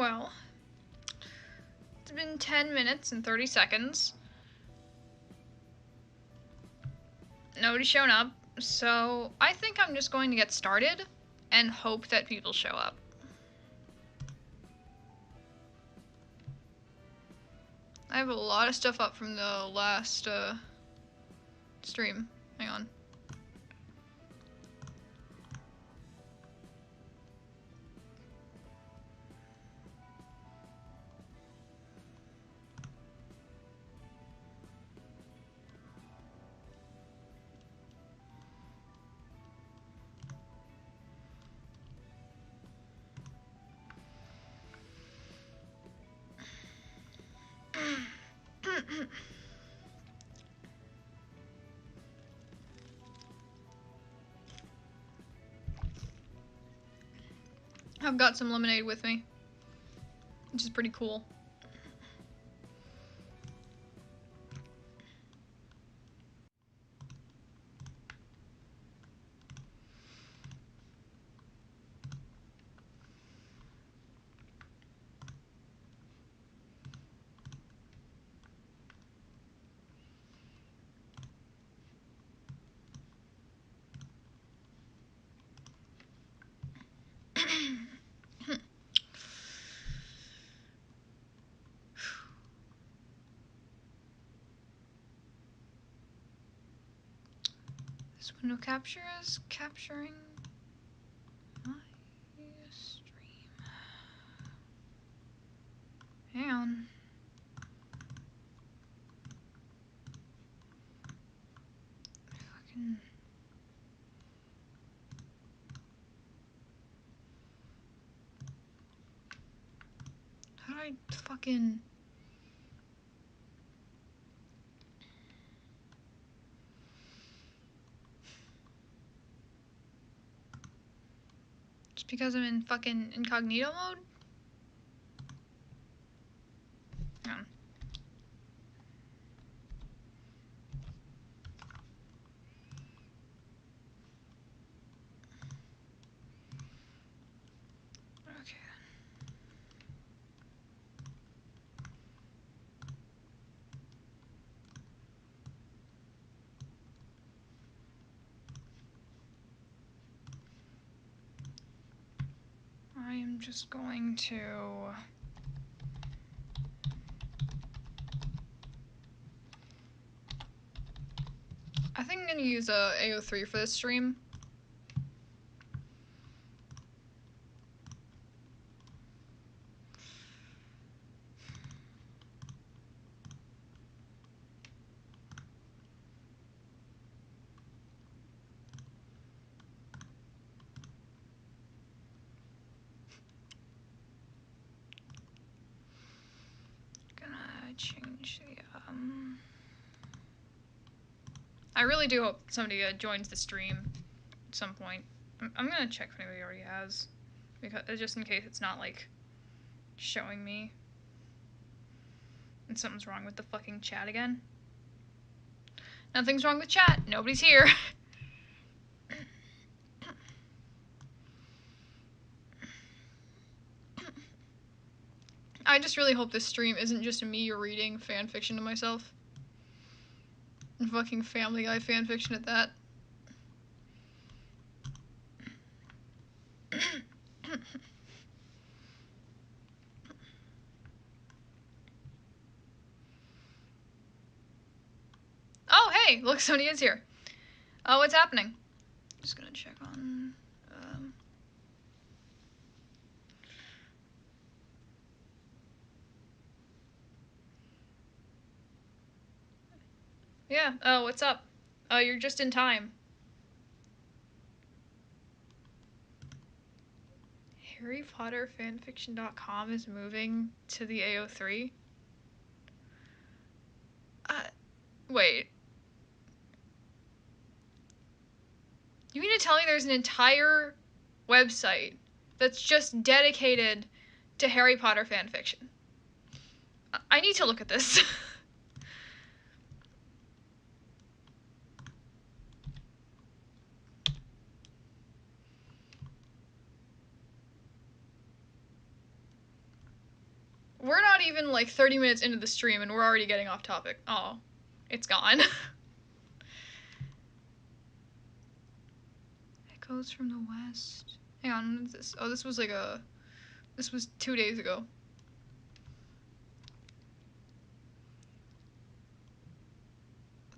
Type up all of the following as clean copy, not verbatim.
Well, it's been 10 minutes and 30 seconds. Nobody's shown up, so I think I'm just going to get started and hope that people show up. I have a lot of stuff up from the last stream. Hang on. I've got some lemonade with me, which is pretty cool. This window capture is capturing my stream. Hang on. Fucking. How do I fucking. Just because I'm in fucking incognito mode? No. Okay. I am just going to. I think I'm gonna use a AO3 for this stream. Gonna change the I really do hope somebody joins the stream at some point. I'm gonna check if anybody already has, because just in case it's not like showing me and something's wrong with the fucking chat again. Nothing's wrong with chat. Nobody's here. I just really hope this stream isn't just me reading fan fiction to myself. And fucking Family Guy fan fiction at that. Oh, hey! Look, Sony is here. Oh, what's happening? Just gonna check on... Yeah, oh, what's up? Oh, you're just in time. HarryPotterFanfiction.com is moving to the AO3? Wait. You mean to tell me there's an entire website that's just dedicated to Harry Potter fanfiction? I need to look at this. even like 30 minutes into the stream and we're already getting off topic. Oh, it's gone. Echoes from the west. Hang on, what is this? Oh, this was like this was 2 days ago.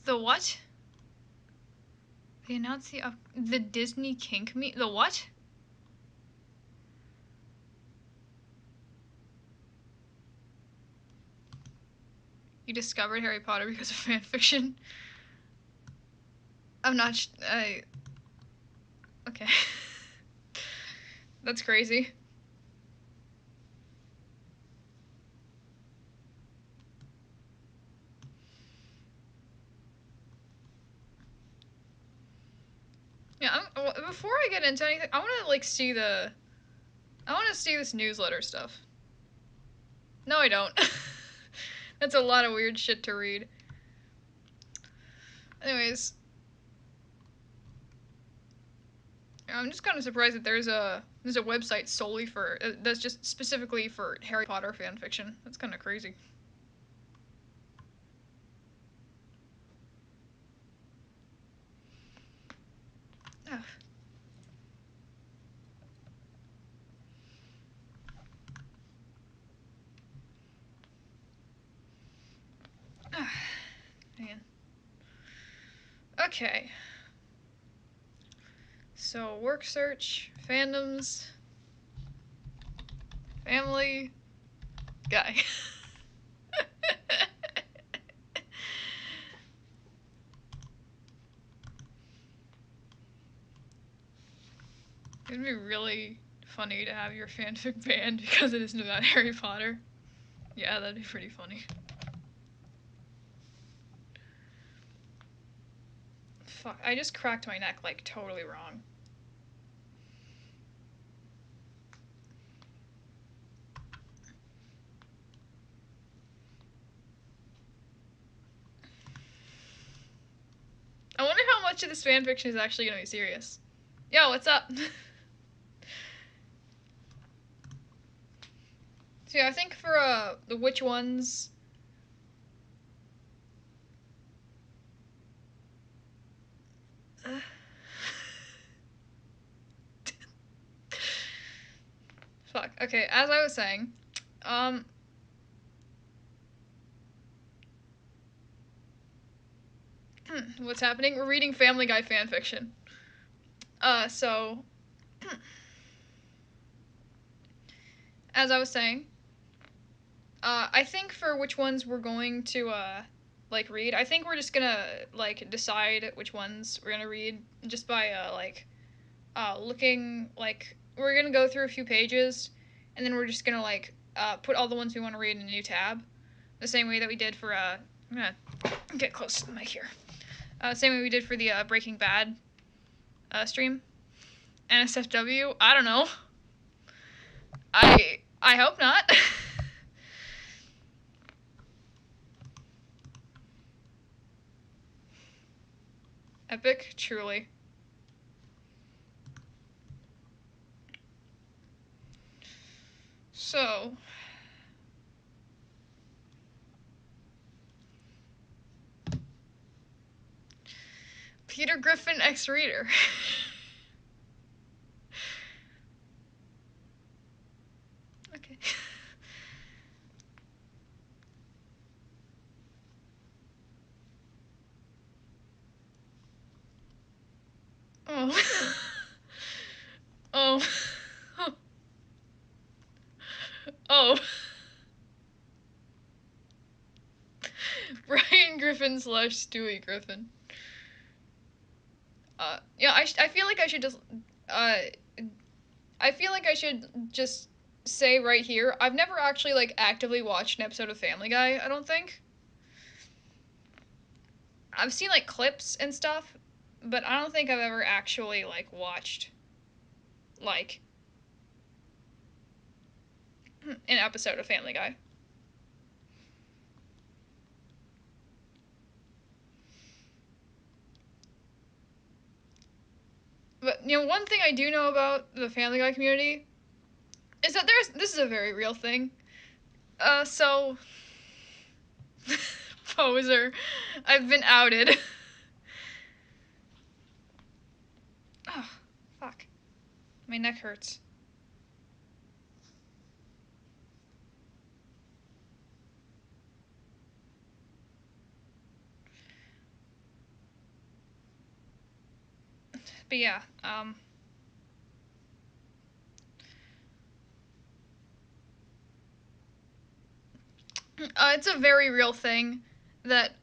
The what? They announced the Disney kink meet. The what? You discovered Harry Potter because of fanfiction? I'm not. Okay. That's crazy. Yeah. Before I get into anything, I want to like see the. I want to see this newsletter stuff. No, I don't. That's a lot of weird shit to read. Anyways. I'm just kind of surprised that there's a website solely for that's just specifically for Harry Potter fan fiction. That's kind of crazy. Ugh. Man. Okay. So work search, fandoms, family, guy. It'd be really funny to have your fanfic banned because it isn't about Harry Potter. Yeah, that'd be pretty funny. Fuck, I just cracked my neck like totally wrong. I wonder how much of this fanfiction is actually gonna be serious. Yo, what's up? So yeah, I think for the which ones. Fuck. Okay, as I was saying, what's happening? We're reading Family Guy fanfiction. So as I was saying, I think for which ones we're going to like read, I think we're just gonna like decide which ones we're gonna read just by looking like we're gonna go through a few pages, and then we're just gonna like put all the ones we want to read in a new tab, the same way that we did for I'm gonna get close to the mic here. Same way we did for the Breaking Bad stream. NSFW. I don't know. I hope not. Epic, truly. So, Peter Griffin ex-reader. Okay. Oh. Oh. Oh. Brian Griffin / Stewie Griffin. Yeah, I feel like I should just, I feel like I should just say right here, I've never actually, like, actively watched an episode of Family Guy, I don't think. I've seen, like, clips and stuff, but I don't think I've ever actually, like, watched, like, an episode of Family Guy. But, you know, one thing I do know about the Family Guy community is that this is a very real thing. So poser. I've been outed. Oh, fuck. My neck hurts. But yeah, it's a very real thing that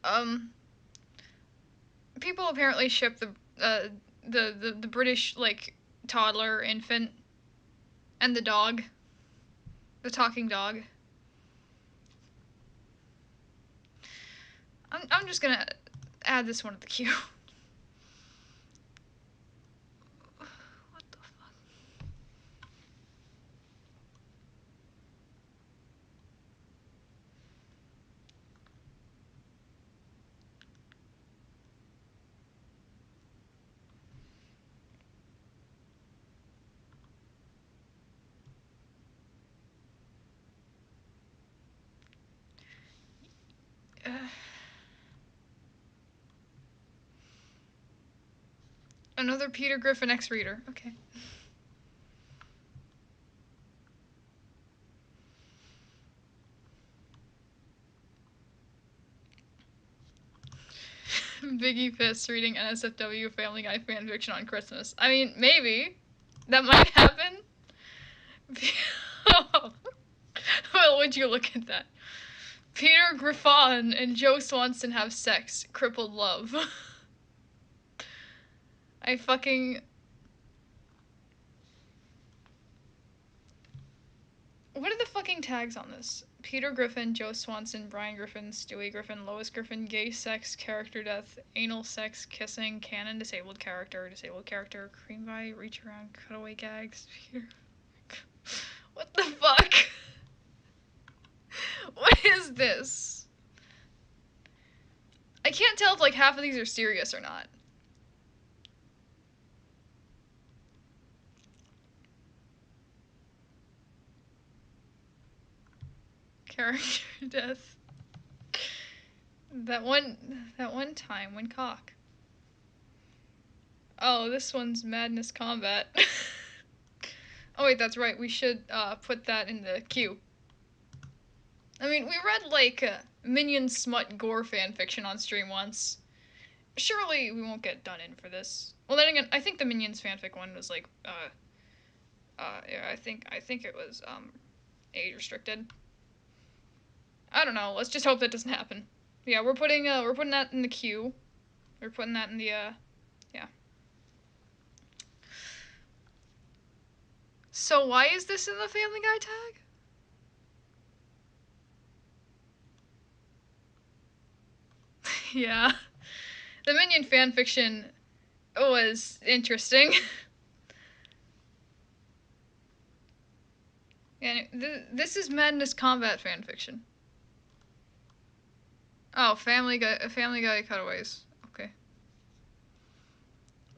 people apparently ship the British like toddler infant and the dog, the talking dog. I'm just gonna add this one to the queue. What the fuck? Another Peter Griffin X reader. Okay. Biggie Fist reading NSFW Family Guy fanfiction on Christmas. I mean, maybe. That might happen. Well, would you look at that? Peter Griffin and Joe Swanson have sex. Crippled love. I fucking... What are the fucking tags on this? Peter Griffin, Joe Swanson, Brian Griffin, Stewie Griffin, Lois Griffin, gay sex, character death, anal sex, kissing, canon, disabled character, cream pie, reach around, cutaway gags. What the fuck? What is this? I can't tell if like half of these are serious or not. Character death. That one time when cock. Oh, this one's Madness Combat. Oh wait, that's right. We should put that in the queue. I mean, we read like Minion smut gore fanfiction on stream once. Surely we won't get done in for this. Well, then again, I think the Minions fanfic one was like yeah, I think it was age restricted. I don't know. Let's just hope that doesn't happen. Yeah, we're putting that in the queue. We're putting that in the yeah. So why is this in the Family Guy tag? Yeah. The Minion fanfiction was interesting. And this is Madness Combat fanfiction. Oh, Family Guy cutaways. Okay.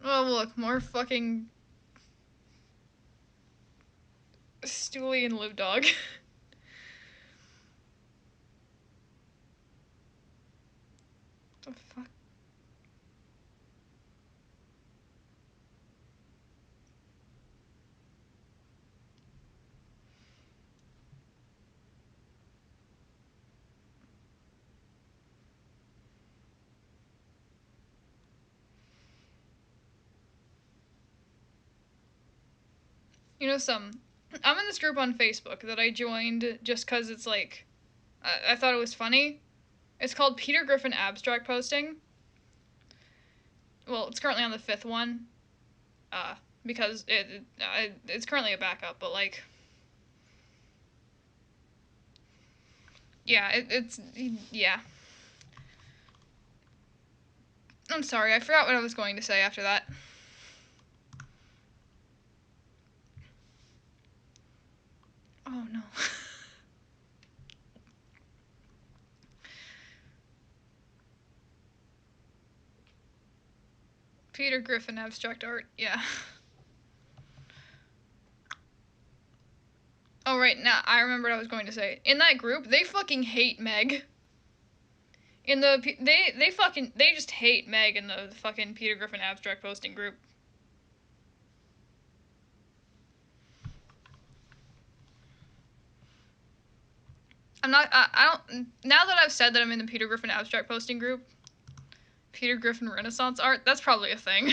Oh, look, more fucking Stoolie and Live Dog. The fuck? You know, I'm in this group on Facebook that I joined just because it's like, I thought it was funny. It's called Peter Griffin Abstract Posting. Well, it's currently on the 5th one, because it's currently a backup, but like, yeah, it's yeah. I'm sorry, I forgot what I was going to say after that. Oh no. Peter Griffin Abstract Art, yeah. Oh Oh, right, now I remember what I was going to say. In that group, they fucking hate Meg. They just hate Meg in the fucking Peter Griffin abstract posting group. I don't, now that I've said that I'm in the Peter Griffin abstract posting group, Peter Griffin Renaissance art, that's probably a thing.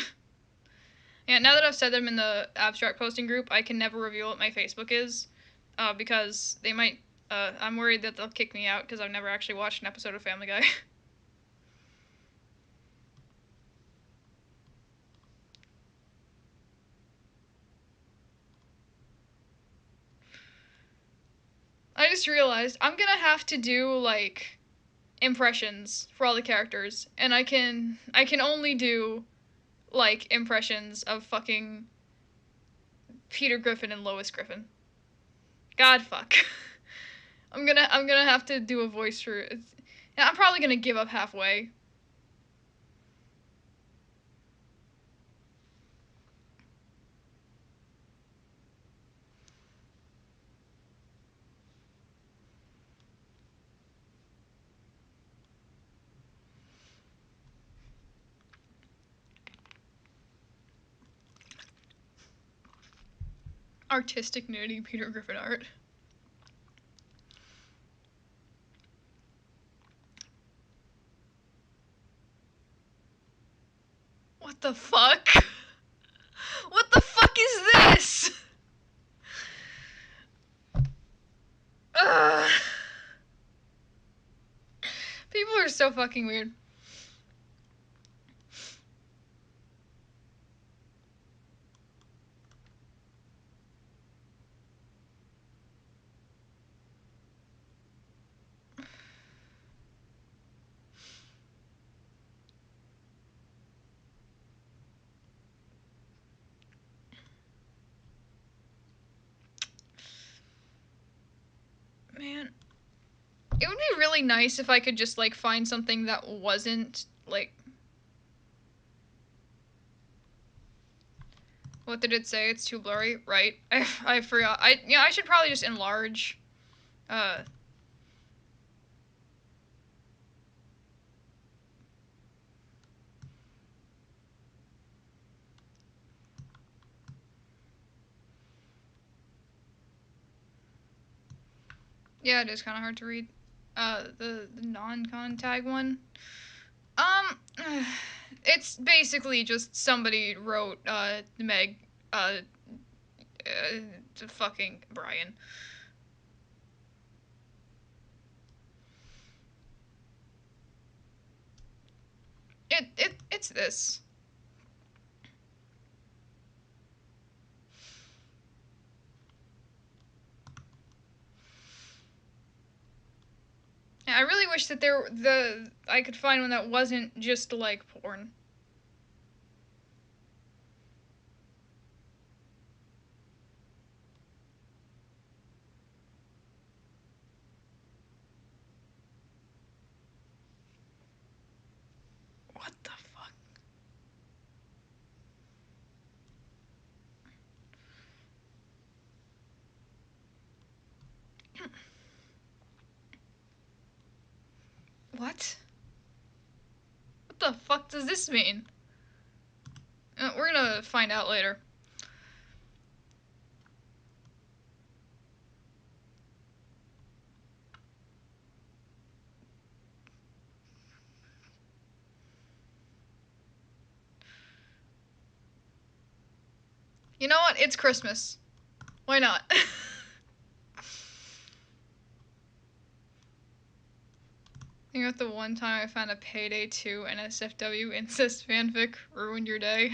Yeah, now that I've said that I'm in the abstract posting group, I can never reveal what my Facebook is, because they might, I'm worried that they'll kick me out because I've never actually watched an episode of Family Guy. I just realized I'm gonna have to do, like, impressions for all the characters, and I can only do, like, impressions of fucking Peter Griffin and Lois Griffin. God fuck. I'm gonna have to do a voice for it. I'm probably gonna give up halfway. Artistic nudity Peter Griffin art. What the fuck? What the fuck is this? Ugh. People are so fucking weird. Man. It would be really nice if I could just, like, find something that wasn't, like... What did it say? It's too blurry? Right. I forgot. I should probably just enlarge. Yeah, it is kind of hard to read. The non-con tag one. It's basically just somebody wrote, Meg, to fucking Brian. It's this. Yeah, I really wish that I could find one that wasn't just like porn. What the fuck? What? What the fuck does this mean? We're gonna find out later. You know what? It's Christmas. Why not? Think about the one time I found a Payday 2 NSFW incest fanfic ruined your day.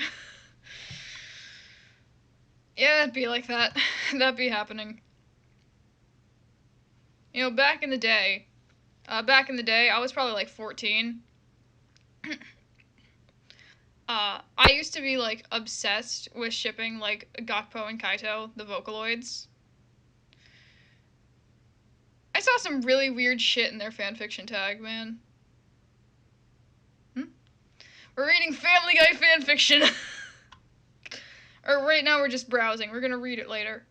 Yeah, it'd be like that. That'd be happening. You know, back in the day, I was probably like 14. I used to be, like, obsessed with shipping, like, Gakpo and Kaito, the Vocaloids. I saw some really weird shit in their fanfiction tag, man. We're reading Family Guy fanfiction. Or right now we're just browsing. We're gonna read it later.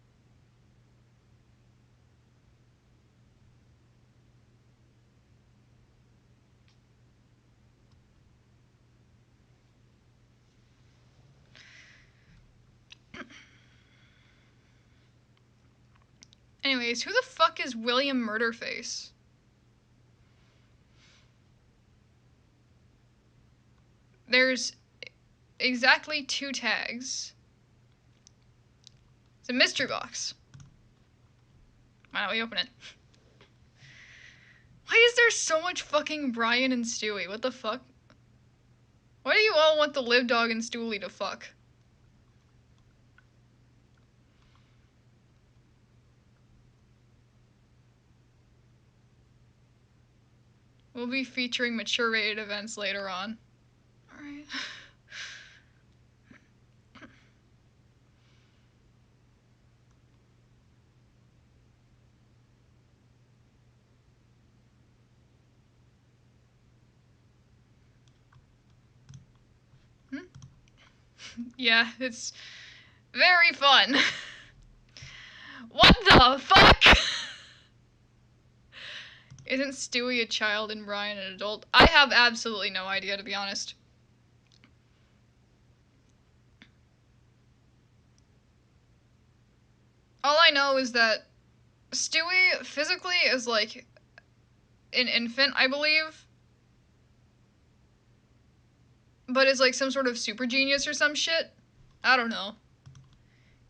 Anyways, who the fuck is William Murderface? There's exactly 2 tags. It's a mystery box. Why don't we open it? Why is there so much fucking Brian and Stewie? What the fuck? Why do you all want the live dog and Stewie to fuck? We'll be featuring mature rated events later on. Alright. Yeah, it's very fun. What the fuck? Isn't Stewie a child and Brian an adult? I have absolutely no idea, to be honest. All I know is that Stewie physically is like an infant, I believe. But is like some sort of super genius or some shit. I don't know.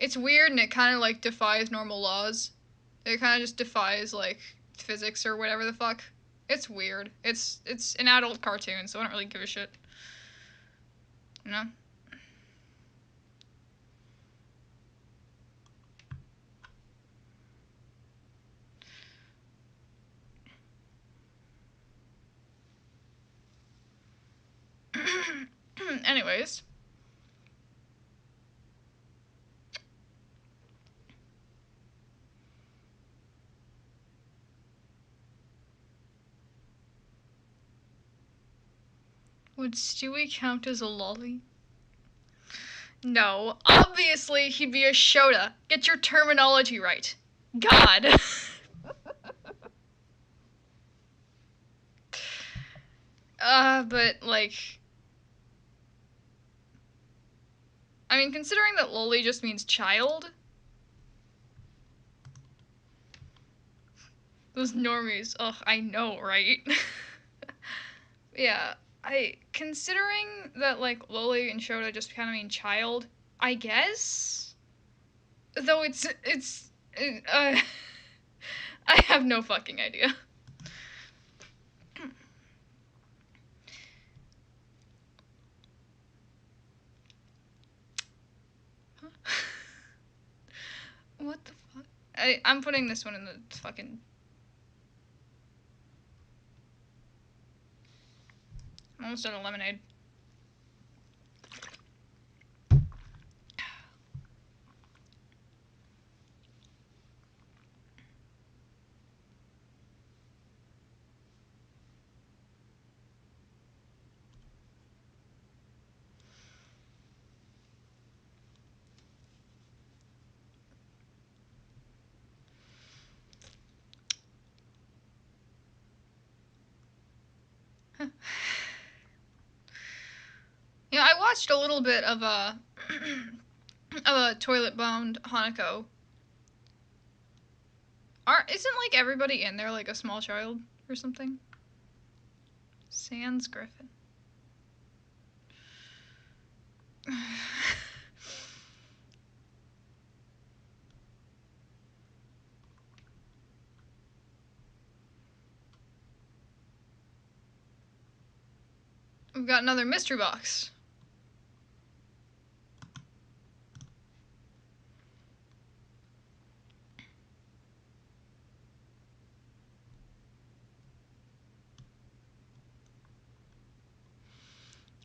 It's weird and it kind of like defies normal laws. It kind of just defies like physics or whatever the fuck. It's weird. It's an adult cartoon, so I don't really give a shit. You know? Anyways. Would Stewie count as a lolly? No. Obviously, he'd be a Shota. Get your terminology right. God. But, like... I mean, considering that lolly just means child... Those normies. Ugh, I know, right? Yeah, considering that, like, lolly and Shota just kind of mean child, I guess? Though I have no fucking idea. What the fuck? I'm putting this one in the fucking... I'm almost out of lemonade. You know, I watched a little bit of a Toilet Bound Hanako. Isn't like everybody in there like a small child or something? Sans Griffin. We've got another mystery box.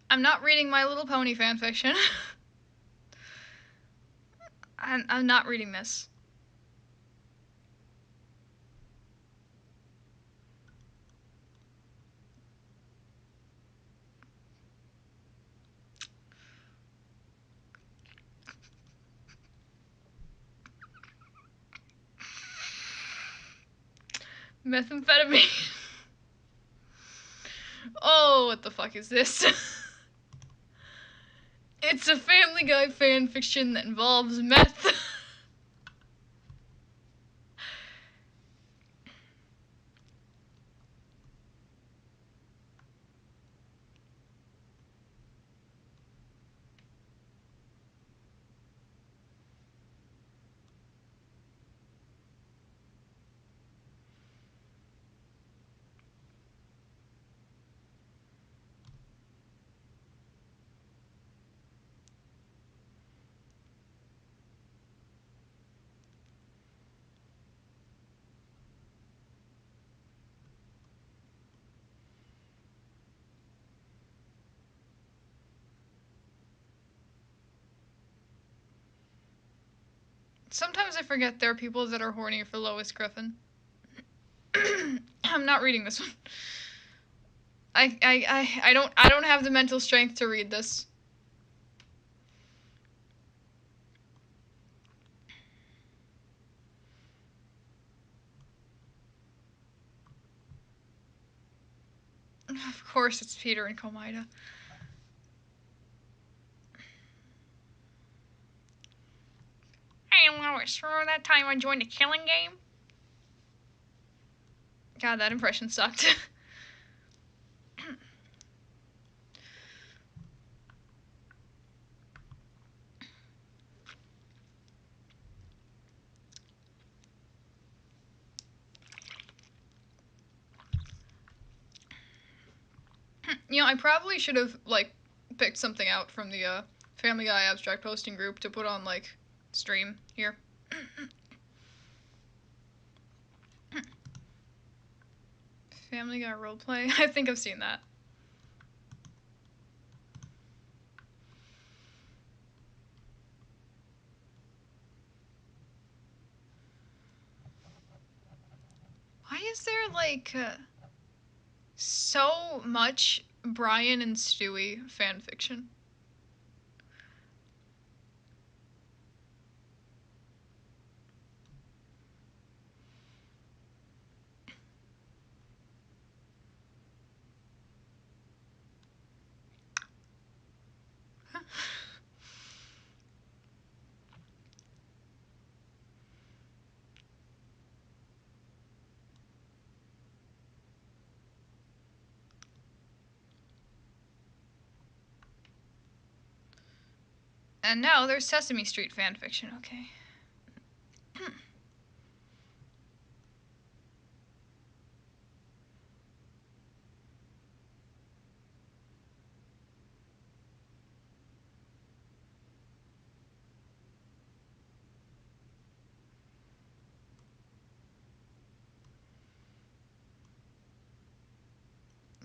I'm not reading My Little Pony fanfiction. I'm not reading this. Methamphetamine. Oh, what the fuck is this? It's a Family Guy fanfiction that involves meth. Sometimes I forget there are people that are horny for Lois Griffin. I'm not reading this one. I don't have the mental strength to read this. Of course it's Peter and Komida. Hey Lois, remember that time I joined a killing game? God, that impression sucked. You know, I probably should have, like, picked something out from the, Family Guy abstract posting group to put on, like, stream here. Family Guy roleplay? I think I've seen that. Why is there, like, so much Brian and Stewie fanfiction? And now there's Sesame Street fanfiction, okay.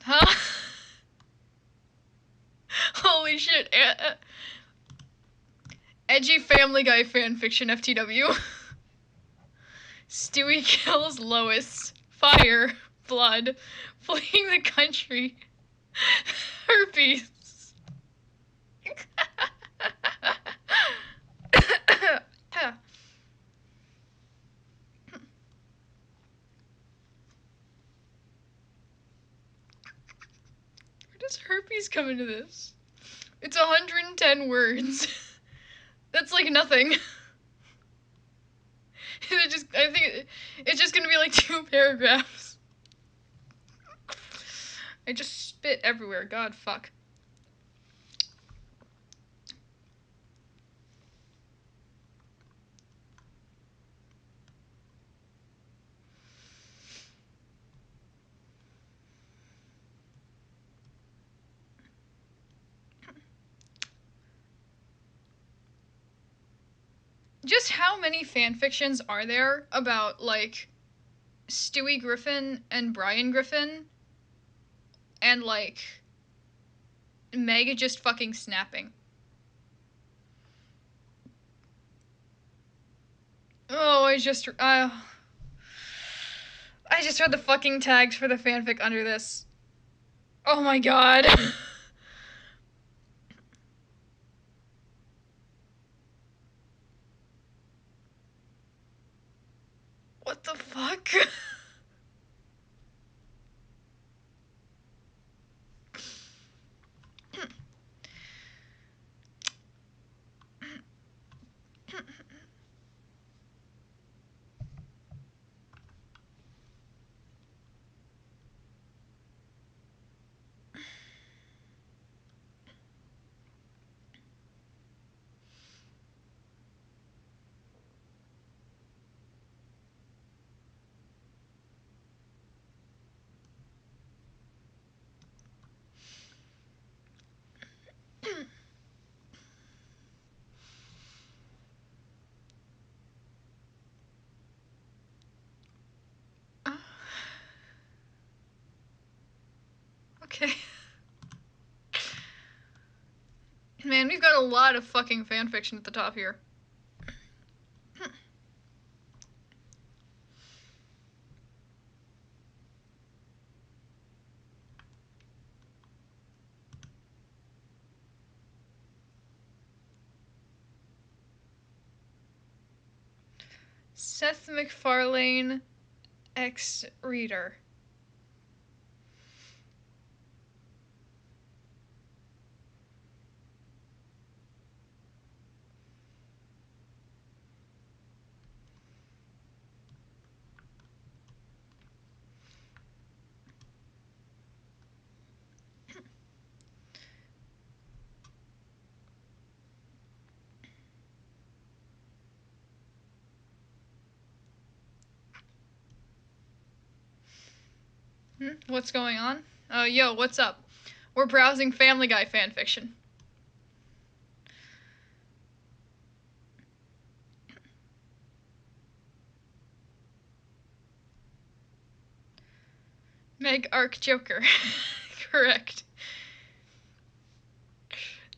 Huh? Holy shit. Edgy Family Guy fanfiction FTW. Stewie kills Lois. Fire. Blood. Fleeing the country. Herpes. Where does herpes come into this? It's 110 words. That's like nothing. I think it's just gonna be like 2 paragraphs. I just spit everywhere. God, fuck. Just how many fanfictions are there about, like, Stewie Griffin and Brian Griffin and, like, Meg just fucking snapping? Oh, I just read the fucking tags for the fanfic under this. Oh my god. What the fuck? Okay. Man, we've got a lot of fucking fanfiction at the top here. Seth MacFarlane X Reader. What's going on? Yo, what's up? We're browsing Family Guy fanfiction. Meg Arc Joker. Correct.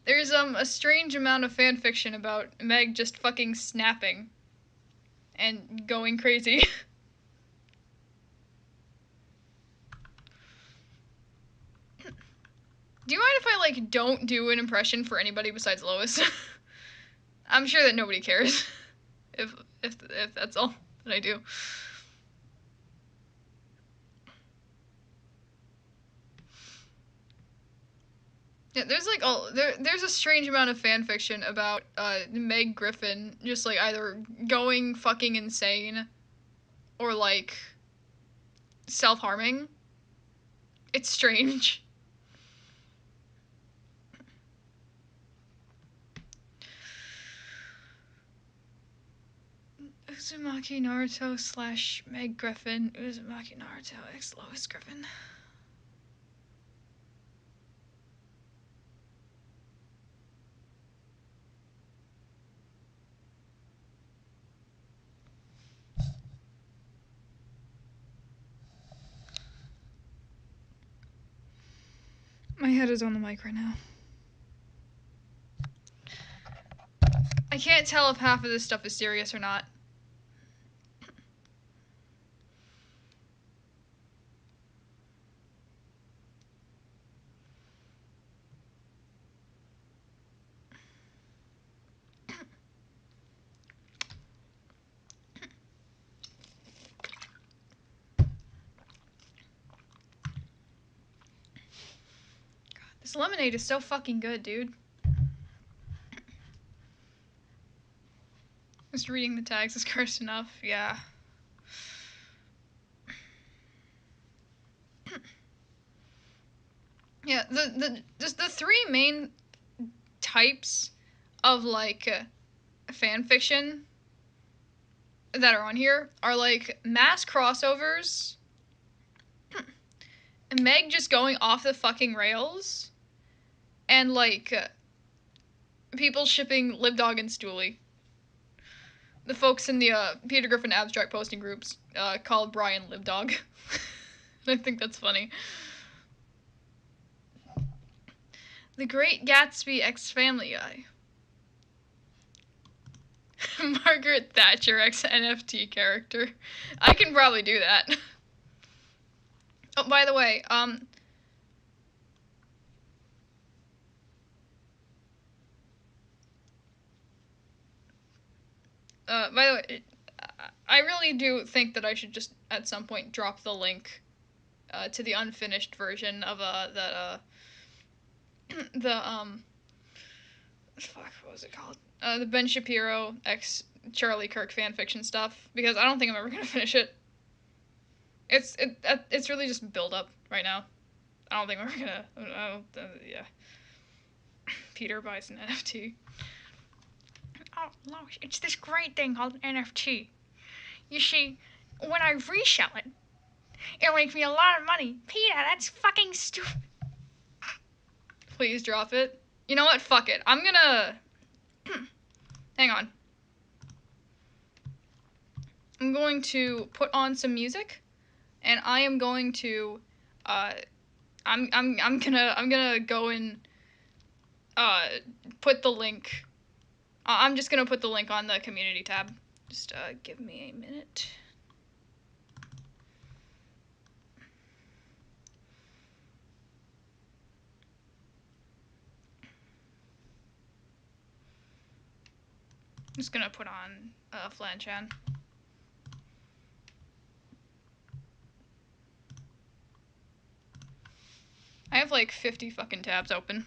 There's a strange amount of fanfiction about Meg just fucking snapping and going crazy. Do you mind if I like don't do an impression for anybody besides Lois? I'm sure that nobody cares if that's all that I do. Yeah, there's like there's a strange amount of fan fiction about Meg Griffin just like either going fucking insane or like self-harming. It's strange. Uzumaki Naruto / Meg Griffin. Uzumaki Naruto x Lois Griffin. My head is on the mic right now. I can't tell if half of this stuff is serious or not. This lemonade is so fucking good, dude. Just reading the tags is cursed enough, yeah. Yeah, just the three main types of like fan fiction that are on here are like mass crossovers, Meg just going off the fucking rails, and like people shipping Libdog and Stoolie. The folks in the Peter Griffin abstract posting groups called Brian Libdog. I think that's funny. The Great Gatsby X Family Guy. Margaret Thatcher X NFT character. I can probably do that. Oh, by the way, by the way, I really do think that I should just at some point drop the link to the unfinished version of fuck, what was it called? The Ben Shapiro x Charlie Kirk fanfiction stuff, because I don't think I'm ever gonna finish it. It's really just build up right now. I don't think we're gonna. Yeah. Peter buys an NFT. Oh, Lois, it's this great thing called an NFT. You see, when I resell it, it'll make me a lot of money. Peter, that's fucking stupid. Please drop it. You know what? Fuck it. I'm gonna... Hang on. I'm going to put on some music, and I am going to... I'm gonna go and put the link... I'm just gonna put the link on the community tab. Just give me a minute. I'm just gonna put on Flanchan. I have like 50 fucking tabs open.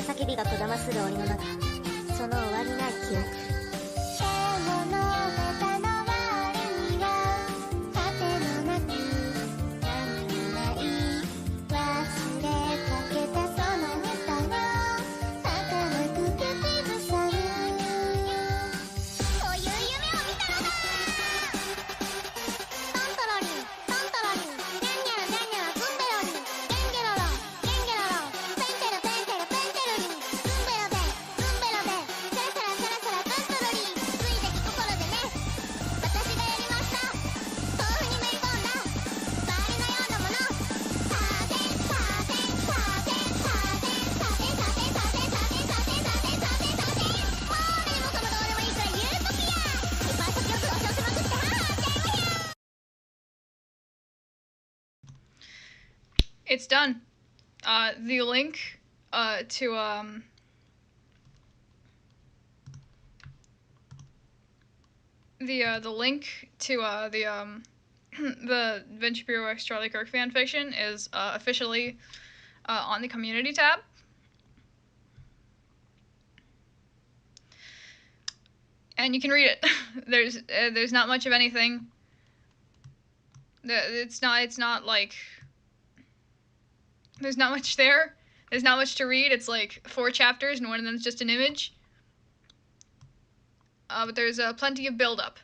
叫びがこだまする檻の中、その終わりない記憶。It's done. The link to the link to the Adventure Bureau X Charlie Kirk fanfiction is officially on the community tab. And you can read it. There's not much of anything. It's not like there's not much there. There's not much to read. It's like 4 chapters, and one of them is just an image. But there's plenty of build-up.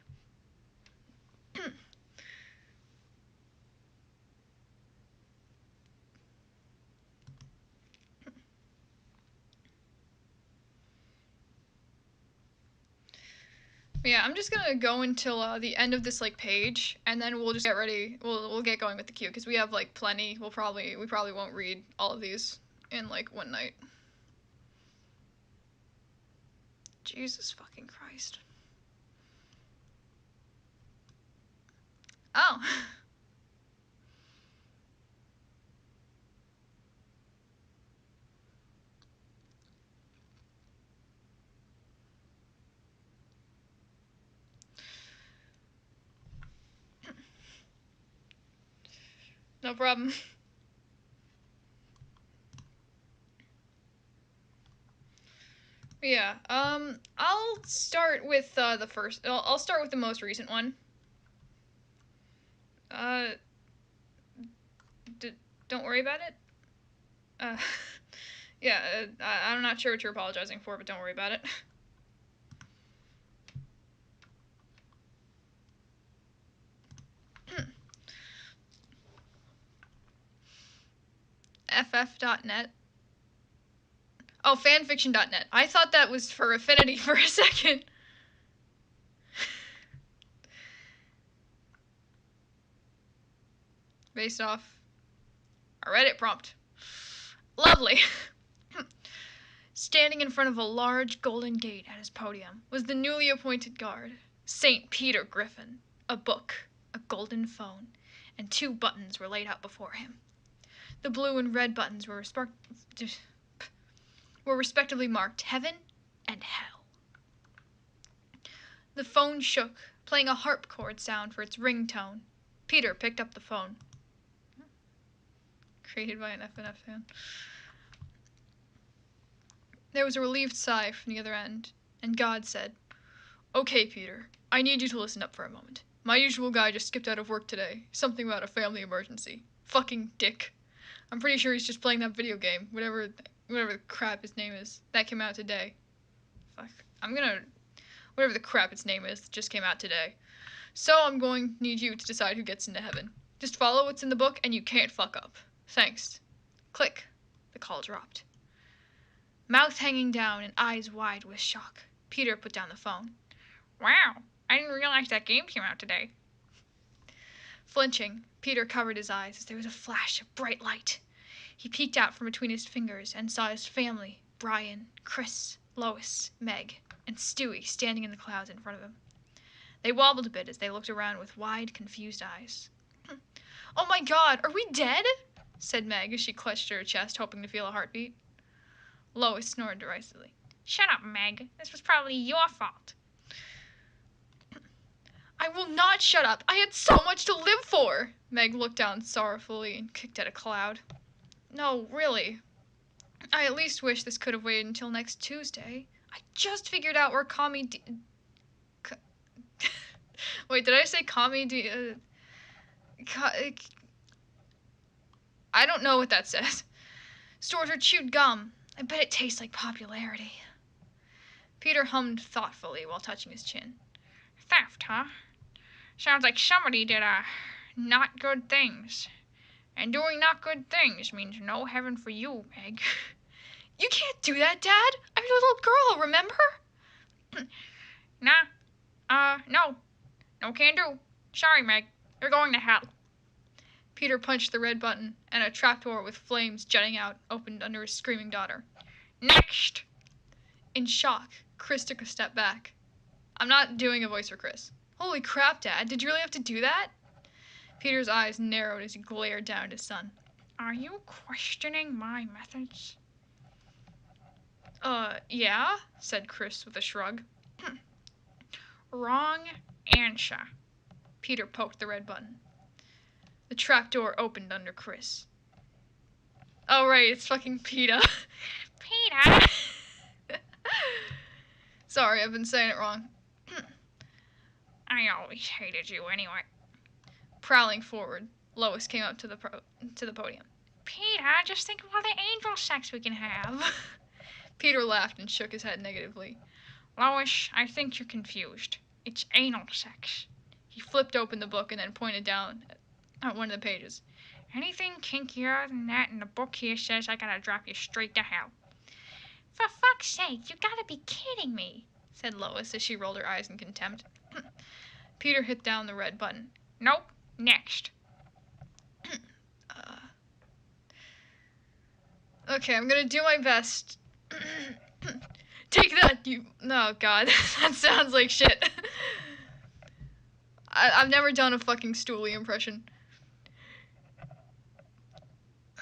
Yeah, I'm just gonna go until the end of this like page, and then we'll just get ready. We'll get going with the queue because we have like plenty. We probably won't read all of these in like one night. Jesus fucking Christ. Oh. No problem. Yeah. I'll start with the first. I'll start with the most recent one. Uh, don't worry about it. Uh, yeah. I'm not sure what you're apologizing for, but don't worry about it. ff.net. Oh, fanfiction.net. I thought that was for affinity for a second. Based off a Reddit prompt. Lovely. Standing in front of a large golden gate at his podium was the newly appointed guard, St. Peter Griffin. A book, a golden phone, and 2 buttons were laid out before him. The blue and red buttons were respectively marked Heaven and Hell. The phone shook, playing a harpsichord sound for its ringtone. Peter picked up the phone. Created by an FNF fan. There was a relieved sigh from the other end, and God said, "Okay, Peter, I need you to listen up for a moment. My usual guy just skipped out of work today. Something about a family emergency. Fucking dick. I'm pretty sure he's just playing that video game, whatever the crap his name is. That came out today. Fuck. Whatever the crap its name is, just came out today. So I'm going to need you to decide who gets into heaven. Just follow what's in the book and you can't fuck up. Thanks." Click. The call dropped. Mouth hanging down and eyes wide with shock, Peter put down the phone. "Wow, I didn't realize that game came out today." Flinching, Peter covered his eyes as there was a flash of bright light. He peeked out from between his fingers and saw his family, Brian, Chris, Lois, Meg, and Stewie standing in the clouds in front of him. They wobbled a bit as they looked around with wide, confused eyes. "Oh my God, are we dead?" said Meg as she clutched her chest, hoping to feel a heartbeat. Lois snored derisively. "Shut up, Meg. This was probably your fault." "I will not shut up. I had so much to live for." Meg looked down sorrowfully and kicked at a cloud. "No, really. I at least wish this could have waited until next Tuesday. I just figured out where Wait, did I say I don't know what that says. Stores her chewed gum. I bet it tastes like popularity." Peter hummed thoughtfully while touching his chin. "Theft, huh? Sounds like somebody did, not good things. And doing not good things means no heaven for you, Meg." "You can't do that, Dad. I'm your little girl, remember?" "Nah. No. No can do. Sorry, Meg. You're going to hell." Peter punched the red button, and a trapdoor with flames jutting out opened under his screaming daughter. "Next!" In shock, Chris took a step back. I'm not doing a voice for Chris. "Holy crap, Dad. Did you really have to do that?" Peter's eyes narrowed as he glared down at his son. "Are you questioning my methods?" Yeah," said Chris with a shrug. "Wrong answer." Peter poked the red button. The trapdoor opened under Chris. Oh, right, it's fucking Peter. Peter! Sorry, I've been saying it wrong. "I always hated you anyway." Prowling forward, Lois came up to the podium. "Peter, just think of all the angel sex we can have." Peter laughed and shook his head negatively. "Lois, I think you're confused. It's anal sex." He flipped open the book and then pointed down at one of the pages. "Anything kinkier than that in the book here says I gotta drop you straight to hell." "For fuck's sake, you gotta be kidding me." said Lois as she rolled her eyes in contempt. Peter hit down the red button. Nope. Next. Okay, I'm gonna do my best. Take that, you... Oh, God. That sounds like shit. I've never done a fucking Stooley impression.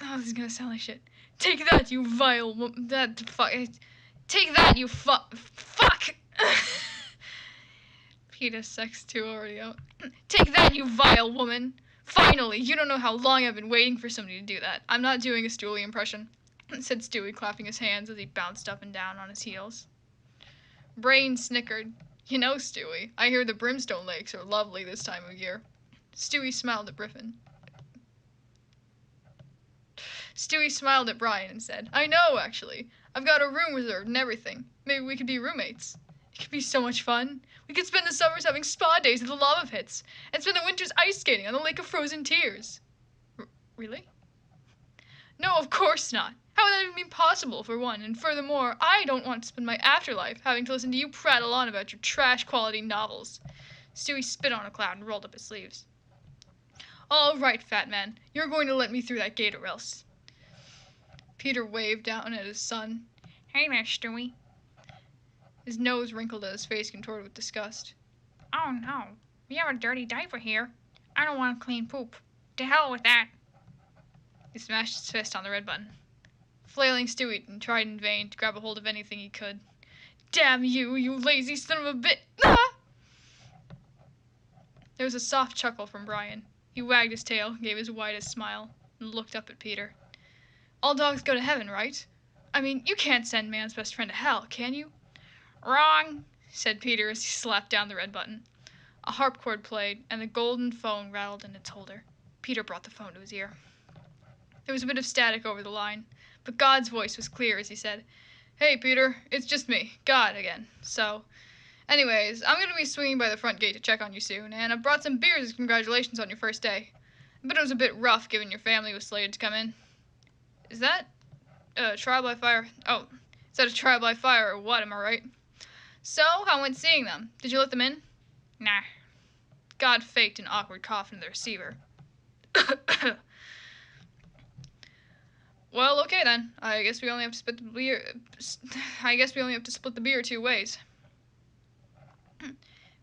Oh, this is gonna sound like shit. Take that, you vile woman. Take that, you fuck. Peter sex 2 already out. Take that, you vile woman. Finally, you don't know how long I've been waiting for somebody to do that. I'm not doing a Stooley impression, said Stewie, clapping his hands as he bounced up and down on his heels. Brain snickered. You know, Stewie, I hear the Brimstone Lakes are lovely this time of year. Stewie smiled at Brian and said, I know, actually. I've got a room reserved and everything. Maybe we could be roommates. It could be so much fun. We could spend the summers having spa days at the lava pits, and spend the winters ice skating on the Lake of Frozen Tears. Really? No, of course not. How would that even be possible, for one? And furthermore, I don't want to spend my afterlife having to listen to you prattle on about your trash-quality novels. Stewie spit on a cloud and rolled up his sleeves. All right, fat man. You're going to let me through that gate or else. Peter waved down at his son. Hey there, Stewie. His nose wrinkled and his face contorted with disgust. Oh, no. We have a dirty diaper here. I don't want to clean poop. To hell with that. He smashed his fist on the red button. Flailing Stewie tried in vain to grab a hold of anything he could. Damn you, you lazy son of a bit! Ah! There was a soft chuckle from Brian. He wagged his tail, gave his widest smile, and looked up at Peter. All dogs go to heaven, right? I mean, you can't send man's best friend to hell, can you? Wrong, said Peter as he slapped down the red button. A harpsichord played, and the golden phone rattled in its holder. Peter brought the phone to his ear. There was a bit of static over the line, but God's voice was clear as he said, Hey, Peter, it's just me, God again. So, anyways, I'm going to be swinging by the front gate to check on you soon, and I've brought some beers as congratulations on your first day. But it was a bit rough given your family was slated to come in. Is that a trial by fire? Oh, is that a trial by fire or what, am I right? So, how went seeing them? Did you let them in? Nah. God faked an awkward cough into the receiver. Well, okay then. I guess we only have to split the beer 2 ways.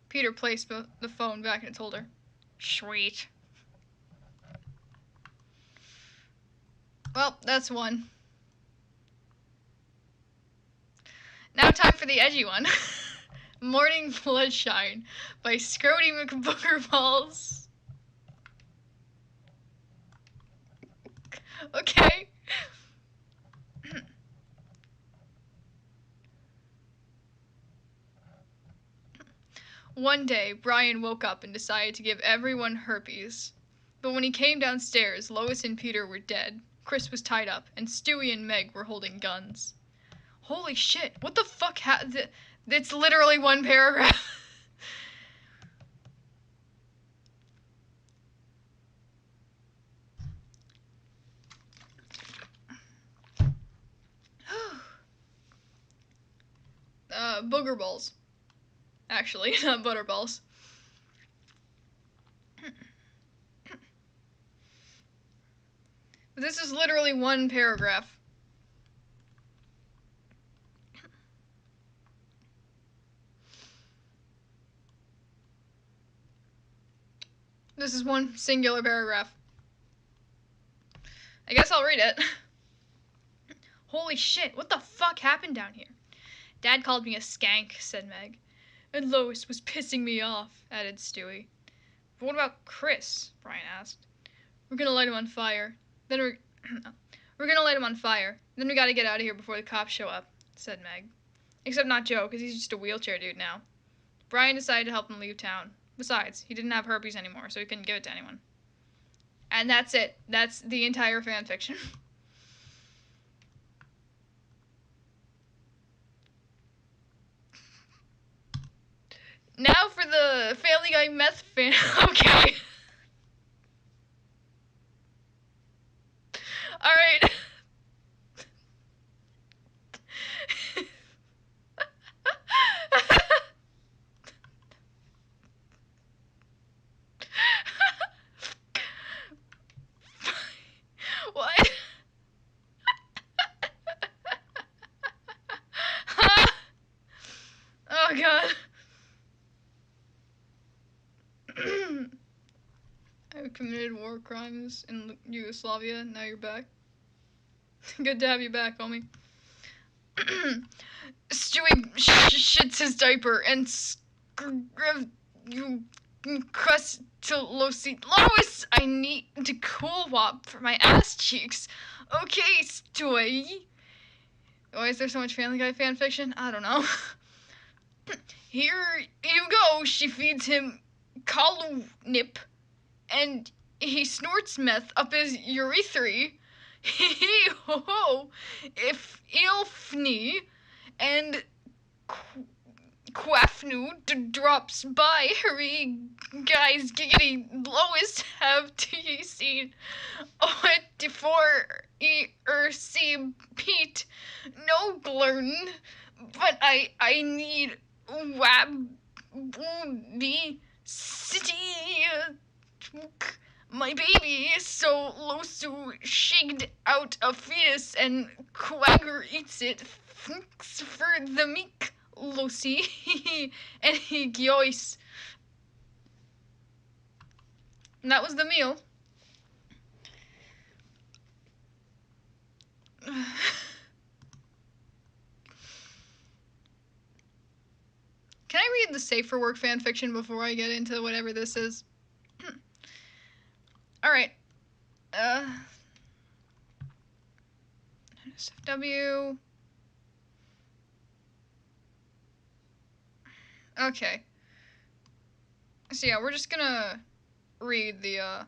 Peter placed the phone back in its holder. Sweet. Well, that's one. Now time for the edgy one. Morning Bloodshine by Scrody McBoogerballs. Okay. One day, Brian woke up and decided to give everyone herpes. But when he came downstairs, Lois and Peter were dead, Chris was tied up, and Stewie and Meg were holding guns. Holy shit, what the fuck it's literally one paragraph. Booger balls. Actually, not butterballs. This is literally one paragraph. This is one singular paragraph. I guess I'll read it. Holy shit, what the fuck happened down here? Dad called me a skank, said Meg. And Lois was pissing me off, added Stewie. But what about Chris? Brian asked. We're gonna light him on fire. Then we're gonna light him on fire. Then we gotta get out of here before the cops show up, said Meg. Except not Joe, because he's just a wheelchair dude now. Brian decided to help him leave town. Besides, he didn't have herpes anymore, so he couldn't give it to anyone. And that's it. That's the entire fanfiction. Now for the Family Guy meth fan. Okay. Alright. I committed war crimes in Yugoslavia. Now you're back. Good to have you back, homie. Stewie shits his diaper and you crust to Lois, I need to Cool Wop for my ass cheeks. Okay, Stewie. Why is there so much Family Guy fan fiction? I don't know. Here you go. She feeds him Kalu Nip, and he snorts meth up his urethra. Hee ho ho. If Ilfni and Quafnu drops by, hurry, guys, giggity, Lois, have you seen what before see Pete? No, Glurn, but I need Wab the city. My baby is so Losu shigged out a fetus and Quagger eats it. Thanks for the meek, Losi. And he gyois. And that was the meal. Can I read the Safe for Work fanfiction before I get into whatever this is? Alright. NSFW. Okay. So yeah, we're just gonna read the,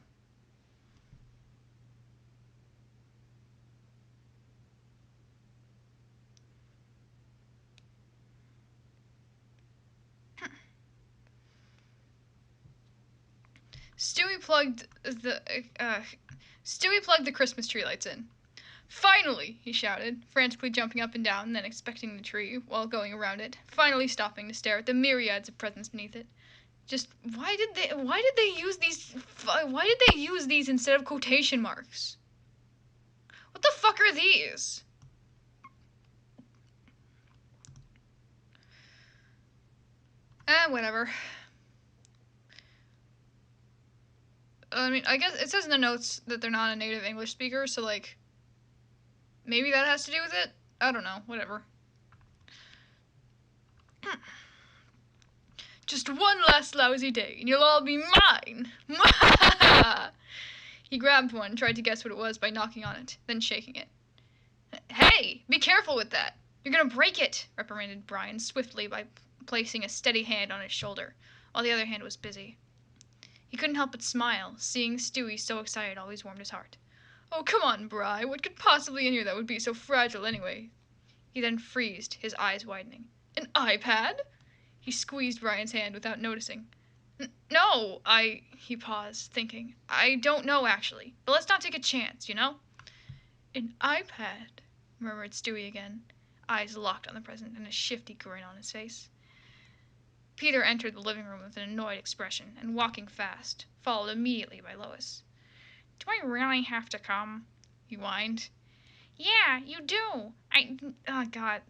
Stewie plugged the Christmas tree lights in. Finally, he shouted, frantically jumping up and down, then inspecting the tree while going around it, finally stopping to stare at the myriads of presents beneath it. Just why did they use these instead of quotation marks? What the fuck are these? Whatever. I mean, I guess it says in the notes that they're not a native English speaker, so, like, maybe that has to do with it? I don't know. Whatever. Just one last lousy day, and you'll all be mine! He grabbed one, tried to guess what it was by knocking on it, then shaking it. Hey! Be careful with that! You're gonna break it! Reprimanded Brian swiftly by placing a steady hand on his shoulder, while the other hand was busy. He couldn't help but smile. Seeing Stewie so excited always warmed his heart. Oh, come on, Bri. What could possibly in here that would be so fragile anyway? He then freezed, his eyes widening. An iPad? He squeezed Brian's hand without noticing. No, he paused, thinking. I don't know, actually. But let's not take a chance, you know? An iPad, murmured Stewie again, eyes locked on the present and a shifty grin on his face. Peter entered the living room with an annoyed expression, and walking fast, followed immediately by Lois. Do I really have to come? He whined. Yeah, you do. Oh, God.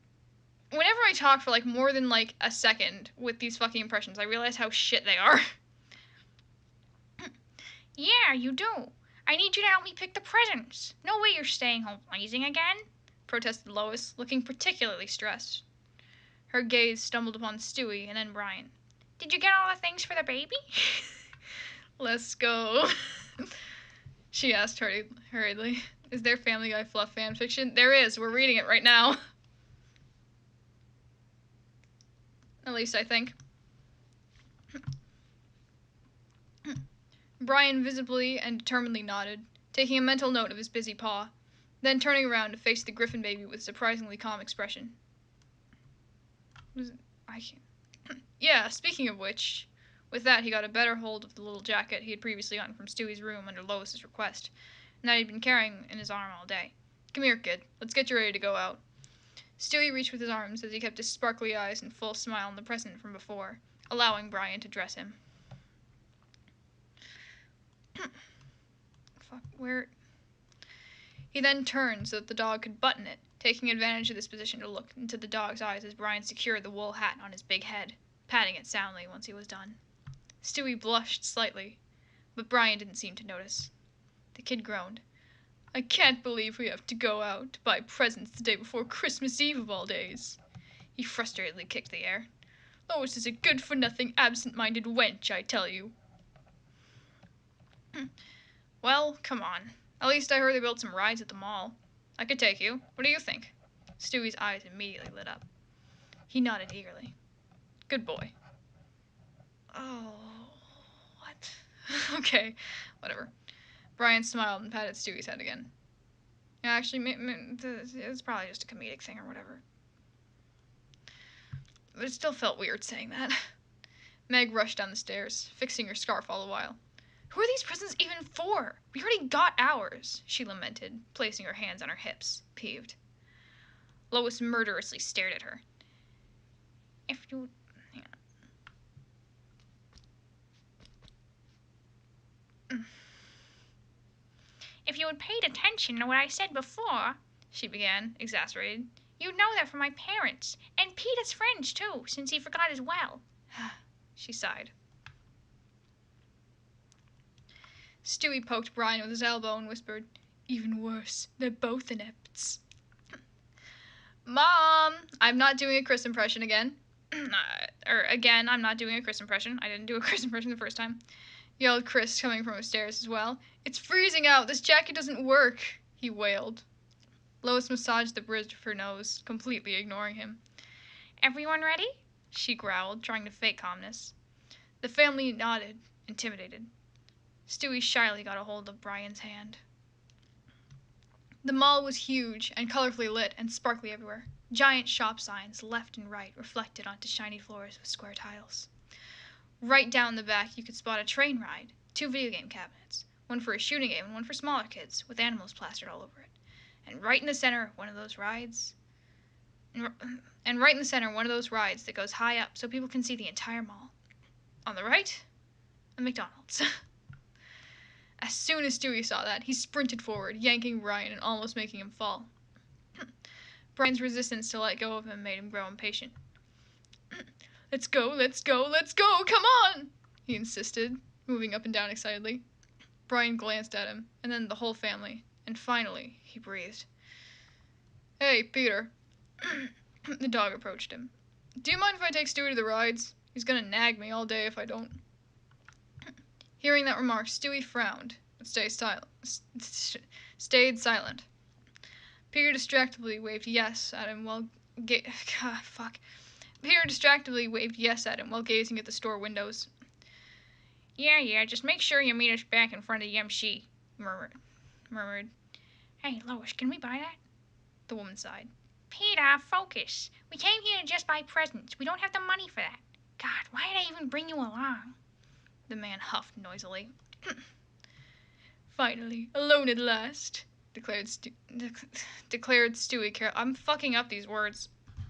Whenever I talk for, like, more than, like, a second with these fucking impressions, I realize how shit they are. Yeah, you do. I need you to help me pick the presents. No way you're staying home blazing again, protested Lois, looking particularly stressed. Her gaze stumbled upon Stewie and then Brian. Did you get all the things for the baby? Let's go. She asked hurriedly. Is there Family Guy fluff fanfiction? There is. We're reading it right now. At least I think. Brian visibly and determinedly nodded, taking a mental note of his busy paw, then turning around to face the Griffin baby with a surprisingly calm expression. Yeah, speaking of which, with that he got a better hold of the little jacket he had previously gotten from Stewie's room under Lois's request, and that he'd been carrying in his arm all day. Come here, kid. Let's get you ready to go out. Stewie reached with his arms as he kept his sparkly eyes and full smile on the present from before, allowing Brian to dress him. Fuck, where... He then turned so that the dog could button it, taking advantage of this position to look into the dog's eyes as Brian secured the wool hat on his big head, patting it soundly once he was done. Stewie blushed slightly, but Brian didn't seem to notice. The kid groaned. I can't believe we have to go out to buy presents the day before Christmas Eve of all days. He frustratedly kicked the air. Lois is a good-for-nothing, absent-minded wench, I tell you. Well, come on. At least I heard they built some rides at the mall. I could take you. What do you think? Stewie's eyes immediately lit up. He nodded eagerly. Good boy. Oh, what? Okay, whatever. Brian smiled and patted Stewie's head again. Yeah, actually, it's probably just a comedic thing or whatever. But it still felt weird saying that. Meg rushed down the stairs, fixing her scarf all the while. Who are these presents even for? We already got ours, she lamented, placing her hands on her hips, peeved. Lois murderously stared at her. If you... If you had paid attention to what I said before, she began, exasperated, you'd know they're for my parents, and Peter's friends, too, since he forgot as well. She sighed. Stewie poked Brian with his elbow and whispered, Even worse, they're both inepts. Mom! I'm not doing a Chris impression again. I'm not doing a Chris impression. I didn't do a Chris impression the first time. Yelled Chris, coming from upstairs as well. It's freezing out! This jacket doesn't work! He wailed. Lois massaged the bridge of her nose, completely ignoring him. Everyone ready? She growled, trying to fake calmness. The family nodded, intimidated. Stewie shyly got a hold of Brian's hand. The mall was huge and colorfully lit and sparkly everywhere. Giant shop signs, left and right, reflected onto shiny floors with square tiles. Right down the back, you could spot a train ride, 2 video game cabinets, one for a shooting game and one for smaller kids, with animals plastered all over it. And right in the center, one of those rides that goes high up so people can see the entire mall. On the right, a McDonald's. As soon as Stewie saw that, he sprinted forward, yanking Brian and almost making him fall. Brian's resistance to let go of him made him grow impatient. Let's go, let's go, let's go, come on! He insisted, moving up and down excitedly. Brian glanced at him, and then the whole family, and finally, he breathed. Hey, Peter. The dog approached him. Do you mind if I take Stewie to the rides? He's gonna nag me all day if I don't. Hearing that remark, Stewie frowned, but stayed silent. Peter distractedly waved yes at him while gazing at the store windows. Yeah, just make sure you meet us back in front of the MC, murmured. Hey, Lois, can we buy that? The woman sighed. Peter, focus. We came here to just buy presents. We don't have the money for that. God, why did I even bring you along? The man huffed noisily. Finally, alone at last, declared Stewie carefully. I'm fucking up these words.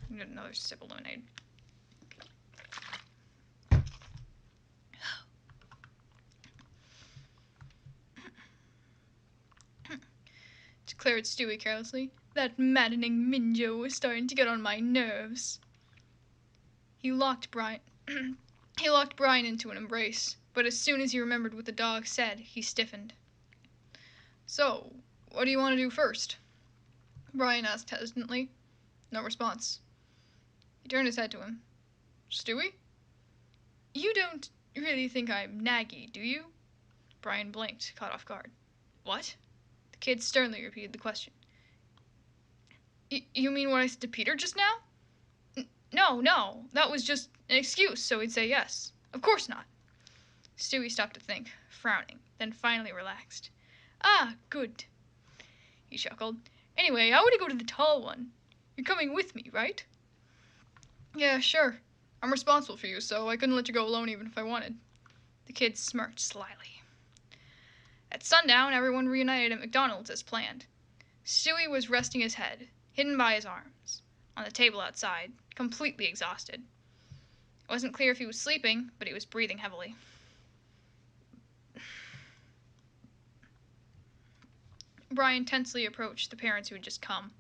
I'm gonna get another sip of lemonade. Declared Stewie carelessly. That maddening Minjo was starting to get on my nerves. He locked Brian into an embrace, but as soon as he remembered what the dog said, he stiffened. So, what do you want to do first? Brian asked hesitantly. No response. He turned his head to him. Stewie? You don't really think I'm naggy, do you? Brian blinked, caught off guard. What? The kid sternly repeated the question. You mean what I said to Peter just now? No, that was just an excuse so he'd say yes. Of course not. Stewie stopped to think, frowning, then finally relaxed. Ah, good. He chuckled. Anyway, I want to go to the tall one. You're coming with me, right? Yeah, sure. I'm responsible for you, so I couldn't let you go alone even if I wanted. The kid smirked slyly. At sundown, everyone reunited at McDonald's as planned. Stewie was resting his head, hidden by his arms, on the table outside, completely exhausted. It wasn't clear if he was sleeping, but he was breathing heavily. Brian tensely approached the parents who had just come.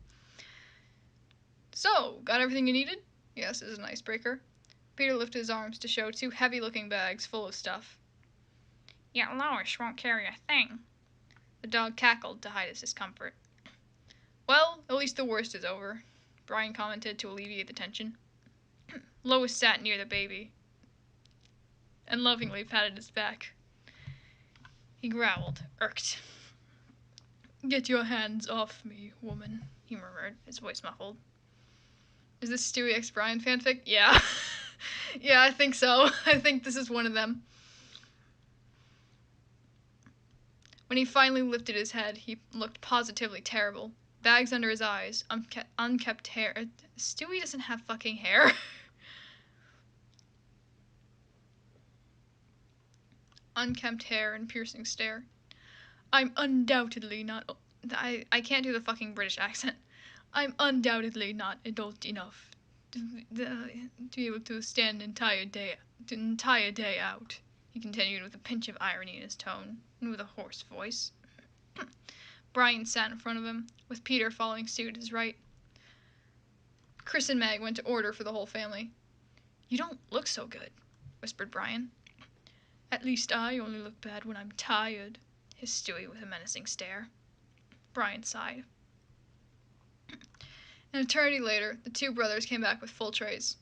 So, got everything you needed? He asked as an icebreaker. Peter lifted his arms to show 2 heavy-looking bags full of stuff. "Yet Lois won't carry a thing." The dog cackled to hide his discomfort. "Well, at least the worst is over," Brian commented to alleviate the tension. Lois sat near the baby and lovingly patted his back. He growled, irked. "Get your hands off me, woman," he murmured, his voice muffled. Is this Stewie X Brian fanfic? Yeah. Yeah, I think so. I think this is one of them. When he finally lifted his head, he looked positively terrible. Bags under his eyes, unkept hair. Stewie doesn't have fucking hair. Unkempt hair and piercing stare. I'm undoubtedly not... I can't do the fucking British accent. I'm undoubtedly not adult enough to be able to stand an entire day out, he continued with a pinch of irony in his tone, and with a hoarse voice. Brian sat in front of him, with Peter following suit at his right. Chris and Meg went to order for the whole family. You don't look so good, whispered Brian. At least I only look bad when I'm tired, hissed Stewie with a menacing stare. Brian sighed. An eternity later, the 2 brothers came back with full trays.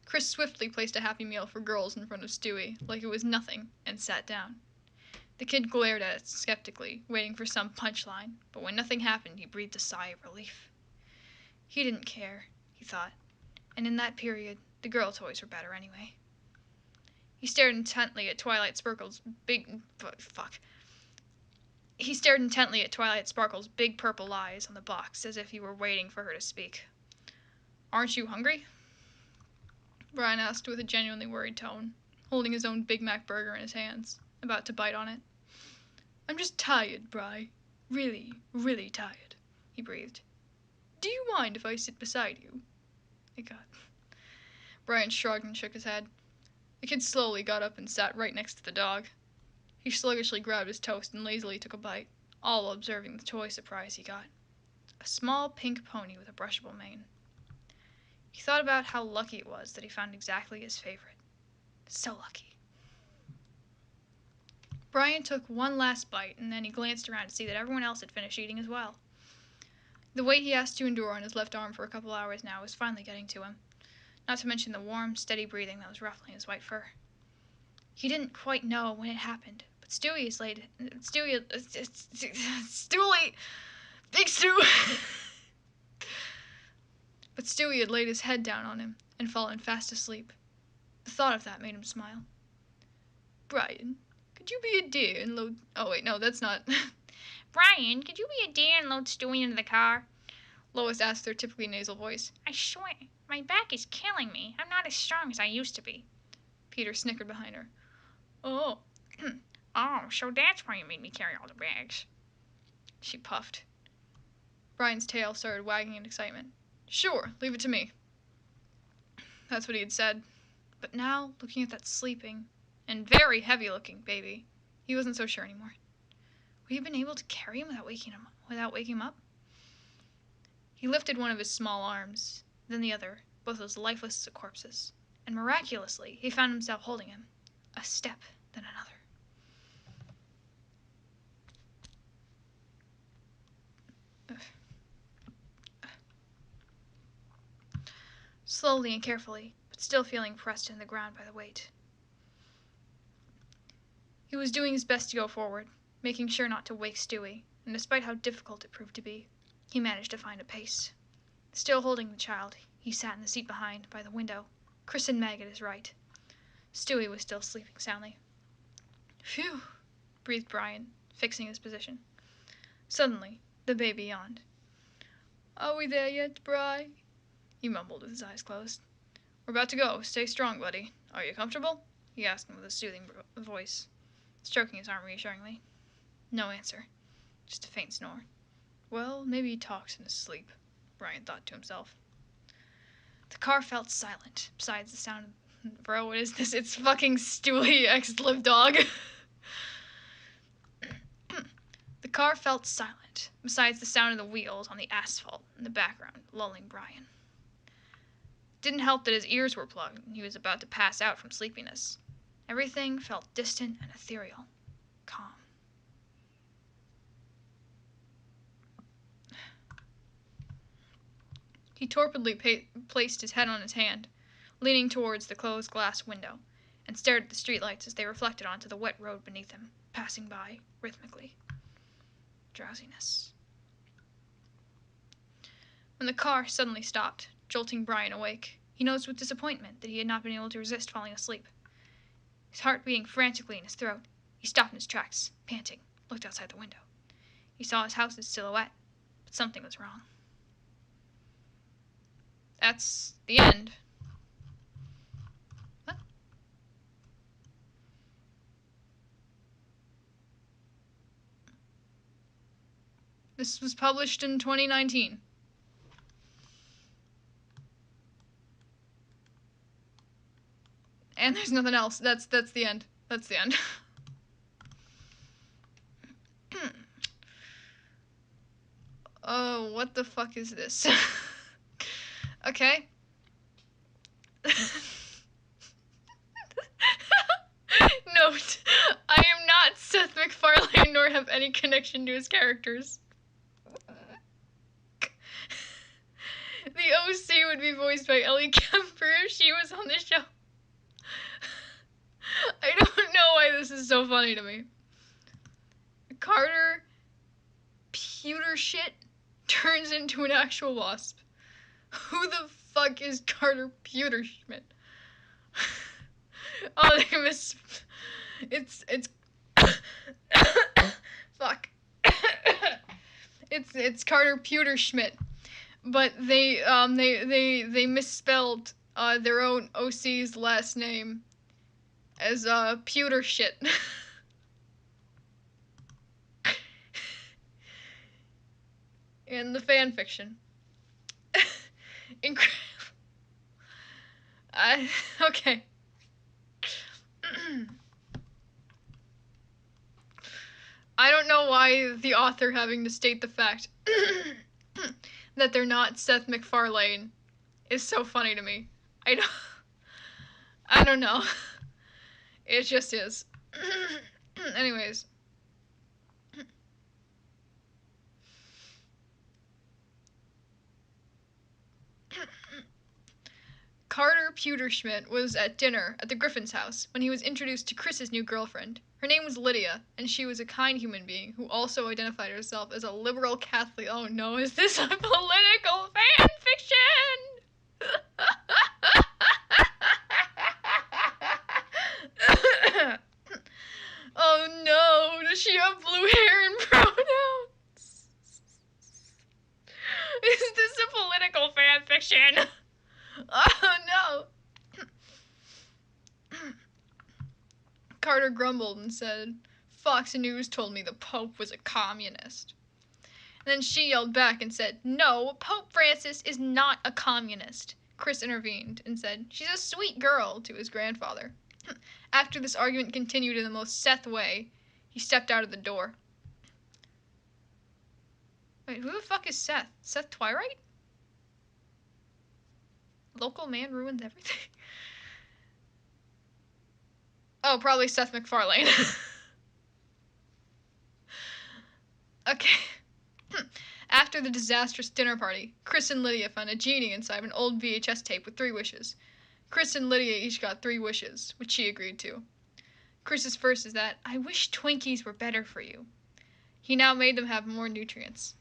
Chris swiftly placed a Happy Meal for girls in front of Stewie, like it was nothing, and sat down. The kid glared at it skeptically, waiting for some punchline, but when nothing happened, he breathed a sigh of relief. He didn't care, he thought, and in that period, the girl toys were better anyway. He stared intently at Twilight Sparkle's big purple eyes on the box, as if he were waiting for her to speak. Aren't you hungry? Brian asked with a genuinely worried tone, holding his own Big Mac burger in his hands, about to bite on it. I'm just tired, Bri. Really, really tired, he breathed. Do you mind if I sit beside you? Thank God. Brian shrugged and shook his head. The kid slowly got up and sat right next to the dog. He sluggishly grabbed his toast and lazily took a bite, all while observing the toy surprise he got. A small pink pony with a brushable mane. He thought about how lucky it was that he found exactly his favorite. So lucky. Brian took one last bite, and then he glanced around to see that everyone else had finished eating as well. The weight he has to endure on his left arm for a couple hours now was finally getting to him, not to mention the warm, steady breathing that was ruffling his white fur. He didn't quite know when it happened, but Big Stu! But Stewie had laid his head down on him and fallen fast asleep. The thought of that made him smile. Brian, could you be a dear and load... Oh, wait, no, that's not... Brian, could you be a dear and load Stewie into the car? Lois asked her typically nasal voice. I swear, my back is killing me. I'm not as strong as I used to be. Peter snickered behind her. Oh. Oh, so that's why you made me carry all the bags. She puffed. Brian's tail started wagging in excitement. Sure, leave it to me. That's what he had said. But now, looking at that sleeping and very heavy-looking baby, he wasn't so sure anymore. Would he have been able to carry him without waking him up? He lifted one of his small arms, then the other, both as lifeless as corpses, and miraculously he found himself holding him, a step, then another. Slowly and carefully, but still feeling pressed into the ground by the weight. He was doing his best to go forward, making sure not to wake Stewie, and despite how difficult it proved to be, he managed to find a pace. Still holding the child, he sat in the seat behind, by the window, Chris and Meg at his right. Stewie was still sleeping soundly. Phew, breathed Brian, fixing his position. Suddenly, the baby yawned. Are we there yet, Bri? He mumbled with his eyes closed. We're about to go. Stay strong, buddy. Are you comfortable? He asked him with a soothing voice, stroking his arm reassuringly. No answer. Just a faint snore. Well, maybe he talks in his sleep, Brian thought to himself. The car felt silent, besides the sound of... Bro, what is this? It's fucking Stewie X Live Dog. The car felt silent, besides the sound of the wheels on the asphalt in the background, lulling Brian. Didn't help that his ears were plugged and he was about to pass out from sleepiness. Everything felt distant and ethereal, calm. He torpidly placed his head on his hand, leaning towards the closed glass window, and stared at the streetlights as they reflected onto the wet road beneath him, passing by rhythmically. Drowsiness. When the car suddenly stopped, jolting Brian awake, he noticed with disappointment that he had not been able to resist falling asleep. His heart beating frantically in his throat, he stopped in his tracks, panting, looked outside the window. He saw his house's silhouette, but something was wrong. That's the end. What? This was published in 2019. And there's nothing else. That's the end. That's the end. Oh, what the fuck is this? Okay. Note, I am not Seth MacFarlane nor have any connection to his characters. The OC would be voiced by Ellie Kemper if she was on the show. I don't know why this is so funny to me. Carter Pewter shit turns into an actual wasp. Who the fuck is Carter Pewter Schmidt? Oh, they miss. It's fuck. It's Carter Pewter Schmidt, but they misspelled their own OC's last name as Pewter shit. In the fan fiction. Incredible. Okay. I don't know why the author having to state the fact that they're not Seth MacFarlane is so funny to me. I don't know. It just is. Anyways. Carter Pewterschmidt was at dinner at the Griffin's house when he was introduced to Chris's new girlfriend. Her name was Lydia, and she was a kind human being who also identified herself as a liberal Catholic. Oh no, is this a political fan fiction? Oh no, does she have blue hair and pronouns? Is this a political fan fiction? Oh no! Carter grumbled and said, Fox News told me the Pope was a communist. And then she yelled back and said, no, Pope Francis is not a communist. Chris intervened and said, she's a sweet girl, to his grandfather. After this argument continued in the most Seth way, he stepped out of the door. Wait, who the fuck is Seth? Seth Twilight? Local man ruins everything. Oh, probably Seth MacFarlane. Okay. After the disastrous dinner party, Chris and Lydia found a genie inside an old VHS tape with 3 wishes. Chris and Lydia each got 3 wishes, which she agreed to. Chris's first is that, I wish Twinkies were better for you. He now made them have more nutrients.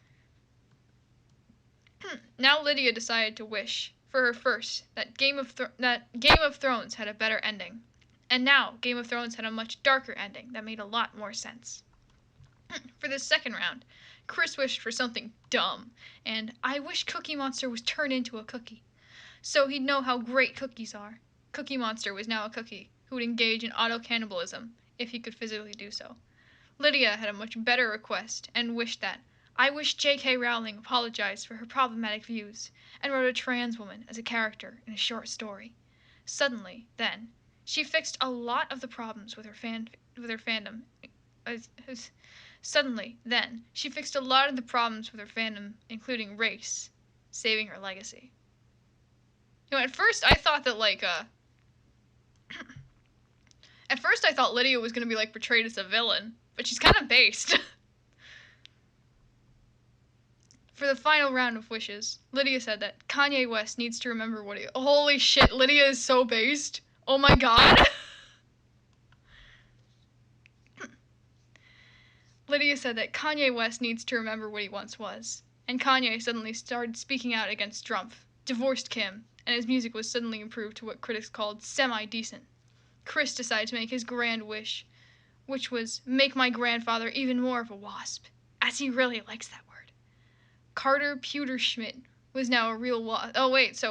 Now Lydia decided to wish, for her first, that Game of Thrones had a better ending. And now Game of Thrones had a much darker ending that made a lot more sense. For this second round, Chris wished for something dumb, and I wish Cookie Monster was turned into a cookie, so he'd know how great cookies are. Cookie Monster was now a cookie, who would engage in auto-cannibalism, if he could physically do so. Lydia had a much better request, and wished that, I wish J.K. Rowling apologized for her problematic views, and wrote a trans woman as a character in a short story. Suddenly, then, she fixed a lot of the problems with her fandom. Suddenly, then, she fixed a lot of the problems with her fandom, including race, saving her legacy. At first I thought that, like, at first I thought Lydia was gonna be, like, portrayed as a villain, but she's kind of based. For the final round of wishes, Lydia said that Kanye West needs to remember what he... Holy shit, Lydia is so based. Oh my god. Lydia said that Kanye West needs to remember what he once was. And Kanye suddenly started speaking out against Trump, divorced Kim, and his music was suddenly improved to what critics called semi-decent. Chris decided to make his grand wish, which was make my grandfather even more of a wasp, as he really likes that word. Carter Pewterschmidt was now a real wasp. Oh, wait,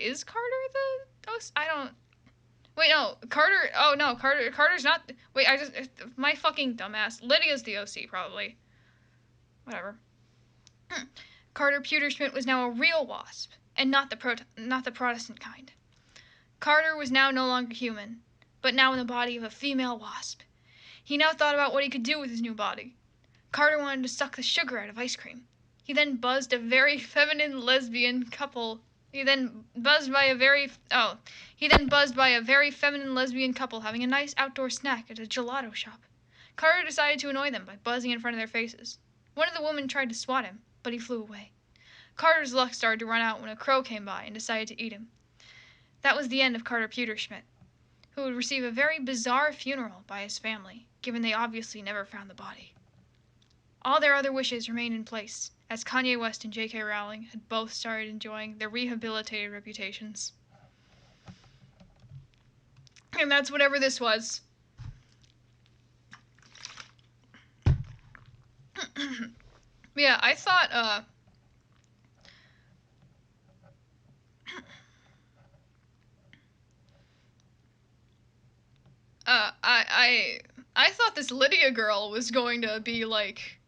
is Carter the... Oh, I don't... Wait, no, Carter... Oh, no, Carter's not... Wait, my fucking dumbass. Lydia's the OC, probably. Whatever. Carter Pewterschmidt was now a real wasp, and not the Protestant kind. Carter was now no longer human, but now in the body of a female wasp. He now thought about what he could do with his new body. Carter wanted to suck the sugar out of ice cream. He then buzzed by a very feminine lesbian couple having a nice outdoor snack at a gelato shop. Carter decided to annoy them by buzzing in front of their faces. One of the women tried to swat him, but he flew away. Carter's luck started to run out when a crow came by and decided to eat him. That was the end of Carter Pewterschmidt, who would receive a very bizarre funeral by his family, given they obviously never found the body. All their other wishes remained in place, as Kanye West and J.K. Rowling had both started enjoying their rehabilitated reputations. And that's whatever this was. Yeah, I thought, I thought this Lydia girl was going to be, like...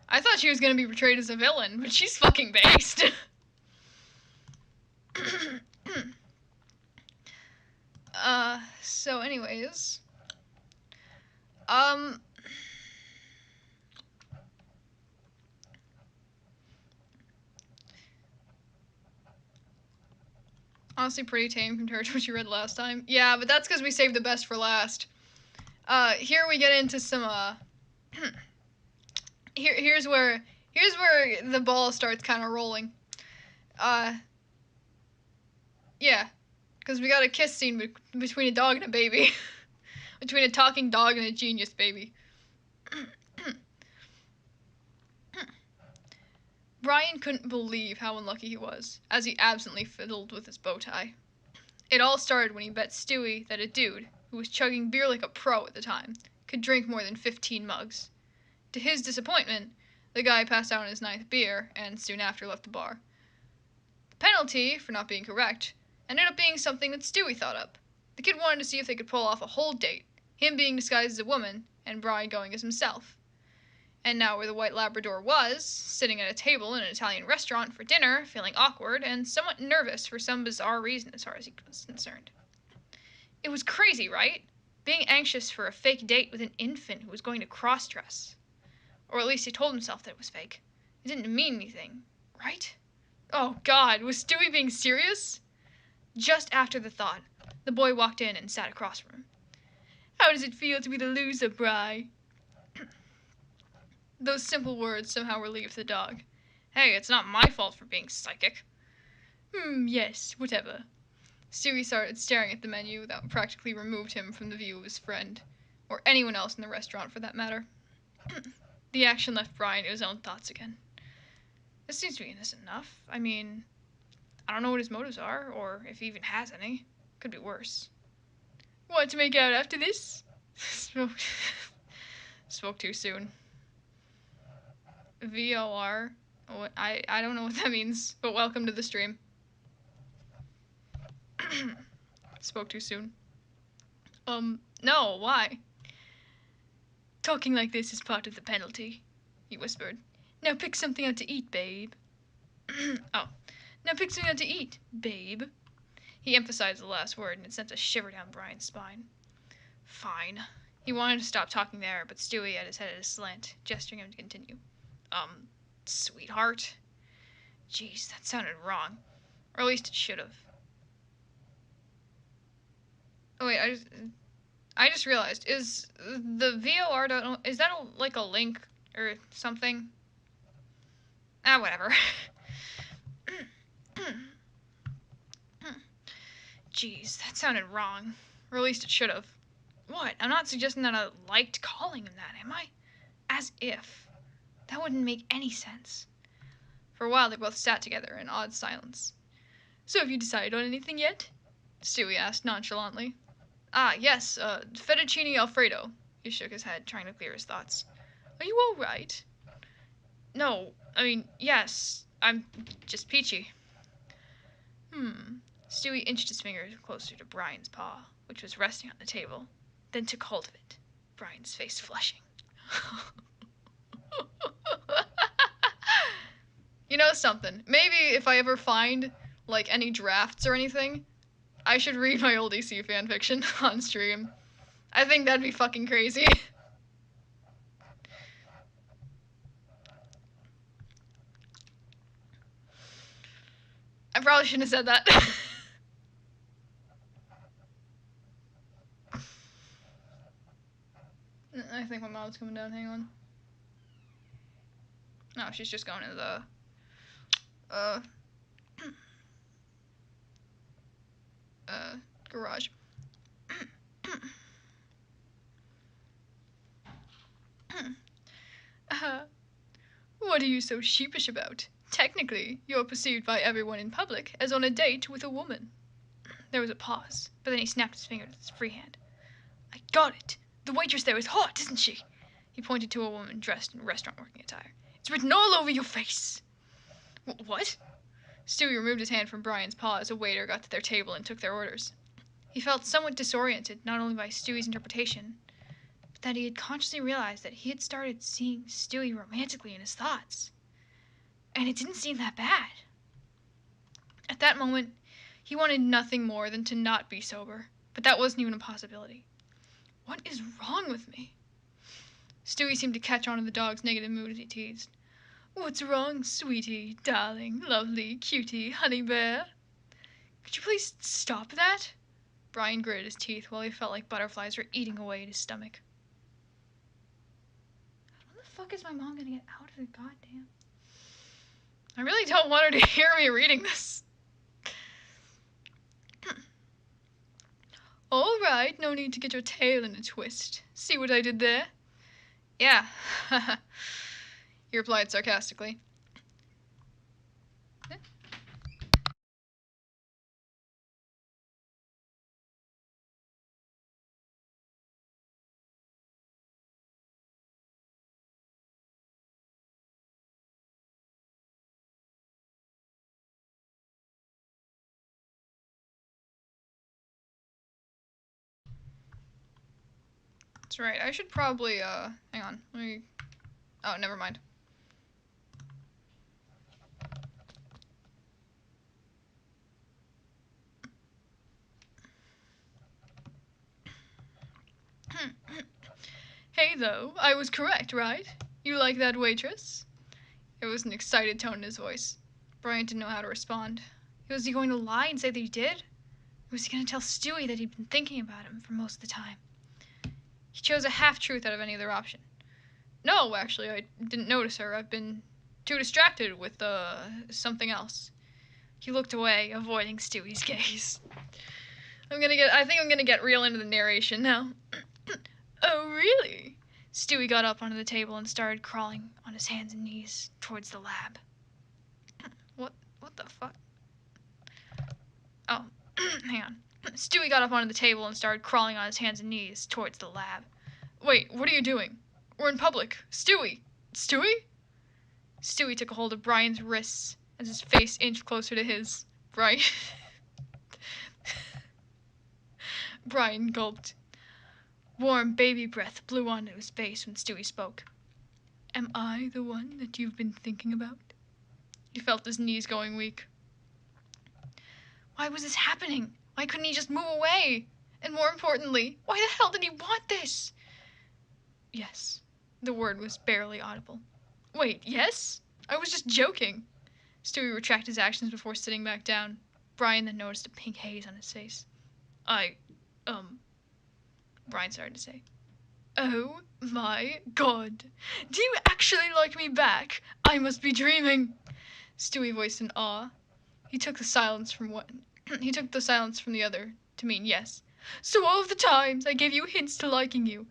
I thought she was going to be portrayed as a villain, but she's fucking based. So anyways... Honestly, pretty tame compared to what you read last time. Yeah, but that's because we saved the best for last. Here we get into some, Here's where the ball starts kind of rolling. Yeah, because we got a kiss scene between a dog and a baby. Between a talking dog and a genius baby. Brian couldn't believe how unlucky he was, as he absently fiddled with his bow tie. It all started when he bet Stewie that a dude, who was chugging beer like a pro at the time, could drink more than 15 mugs. To his disappointment, the guy passed out on his 9th beer, and soon after left the bar. The penalty, for not being correct, ended up being something that Stewie thought up. The kid wanted to see if they could pull off a whole date, him being disguised as a woman, and Brian going as himself. And now where the white Labrador was, sitting at a table in an Italian restaurant for dinner, feeling awkward and somewhat nervous for some bizarre reason as far as he was concerned. It was crazy, right? Being anxious for a fake date with an infant who was going to cross-dress. Or at least he told himself that it was fake. It didn't mean anything, right? Oh God, was Stewie being serious? Just after the thought, the boy walked in and sat across from him. How does it feel to be the loser, Bri? Those simple words somehow relieved the dog. Hey, it's not my fault for being psychic. Yes, whatever. Stewie started staring at the menu that practically removed him from the view of his friend, or anyone else in the restaurant for that matter. The action left Brian to his own thoughts again. This seems to be innocent enough. I mean, I don't know what his motives are, or if he even has any. Could be worse. Want to make out after this? Spoke too soon. VOR. I don't know what that means, but welcome to the stream. Spoke too soon. No, why? Talking like this is part of the penalty, he whispered. Now pick something out to eat, babe. Oh. Now pick something out to eat, babe. He emphasized the last word, and it sent a shiver down Brian's spine. Fine. He wanted to stop talking there, but Stewie had his head at a slant, gesturing him to continue. Sweetheart? Jeez, that sounded wrong. Or at least it should have. Oh wait, I just realized, is the VOR, is that like a link or something? Ah, whatever. Jeez, that sounded wrong. Or at least it should have. What? I'm not suggesting that I liked calling him that, am I? As if. That wouldn't make any sense. For a while, they both sat together in odd silence. So have you decided on anything yet? Stewie asked nonchalantly. Ah, yes, fettuccine alfredo. He shook his head, trying to clear his thoughts. Are you all right? No, I mean, yes, I'm just peachy. Stewie inched his finger closer to Brian's paw, which was resting on the table, then took hold of it, Brian's face flushing. You know something? Maybe if I ever find, like, any drafts or anything, I should read my old EC fanfiction on stream. I think that'd be fucking crazy. I probably shouldn't have said that. I think my mom's coming down. Hang on. No, she's just going into the garage. What are you so sheepish about? Technically, you're perceived by everyone in public as on a date with a woman. There was a pause, but then he snapped his finger with his free hand. I got it. The waitress there is hot, isn't she? He pointed to a woman dressed in restaurant working attire. It's written all over your face. What? Stewie removed his hand from Brian's paw as a waiter got to their table and took their orders. He felt somewhat disoriented, not only by Stewie's interpretation, but that he had consciously realized that he had started seeing Stewie romantically in his thoughts. And it didn't seem that bad. At that moment, he wanted nothing more than to not be sober, but that wasn't even a possibility. What is wrong with me? Stewie seemed to catch on to the dog's negative mood as he teased. What's wrong, sweetie, darling, lovely, cutie, honey bear? Could you please stop that? Brian gritted his teeth while he felt like butterflies were eating away at his stomach. When the fuck is my mom gonna get out of the goddamn... I really don't want her to hear me reading this. All right, no need to get your tail in a twist. See what I did there? Yeah, he replied sarcastically. That's right, I should probably, hang on, let me... Oh, never mind. Hey, though, I was correct, right? You like that waitress? There was an excited tone in his voice. Brian didn't know how to respond. Was he going to lie and say that he did? Or was he going to tell Stewie that he'd been thinking about him for most of the time? He chose a half-truth out of any other option. No, actually, I didn't notice her. I've been too distracted with, something else. He looked away, avoiding Stewie's gaze. I think I'm gonna get real into the narration now. Oh, really? Stewie got up onto the table and started crawling on his hands and knees towards the lab. What the fuck? Oh, hang on. Stewie got up onto the table and started crawling on his hands and knees towards the lab. Wait, what are you doing? We're in public. Stewie! Stewie? Stewie took a hold of Brian's wrists as his face inched closer to his. Brian gulped. Warm baby breath blew onto his face when Stewie spoke. Am I the one that you've been thinking about? He felt his knees going weak. Why was this happening? Why couldn't he just move away? And more importantly, why the hell did he want this? Yes. The word was barely audible. Wait, yes? I was just joking. Stewie retracted his actions before sitting back down. Brian then noticed a pink haze on his face. Brian started to say. Oh my god. Do you actually like me back? I must be dreaming. Stewie voiced in awe. He took the silence from the other to mean yes. So all of the times I gave you hints to liking you,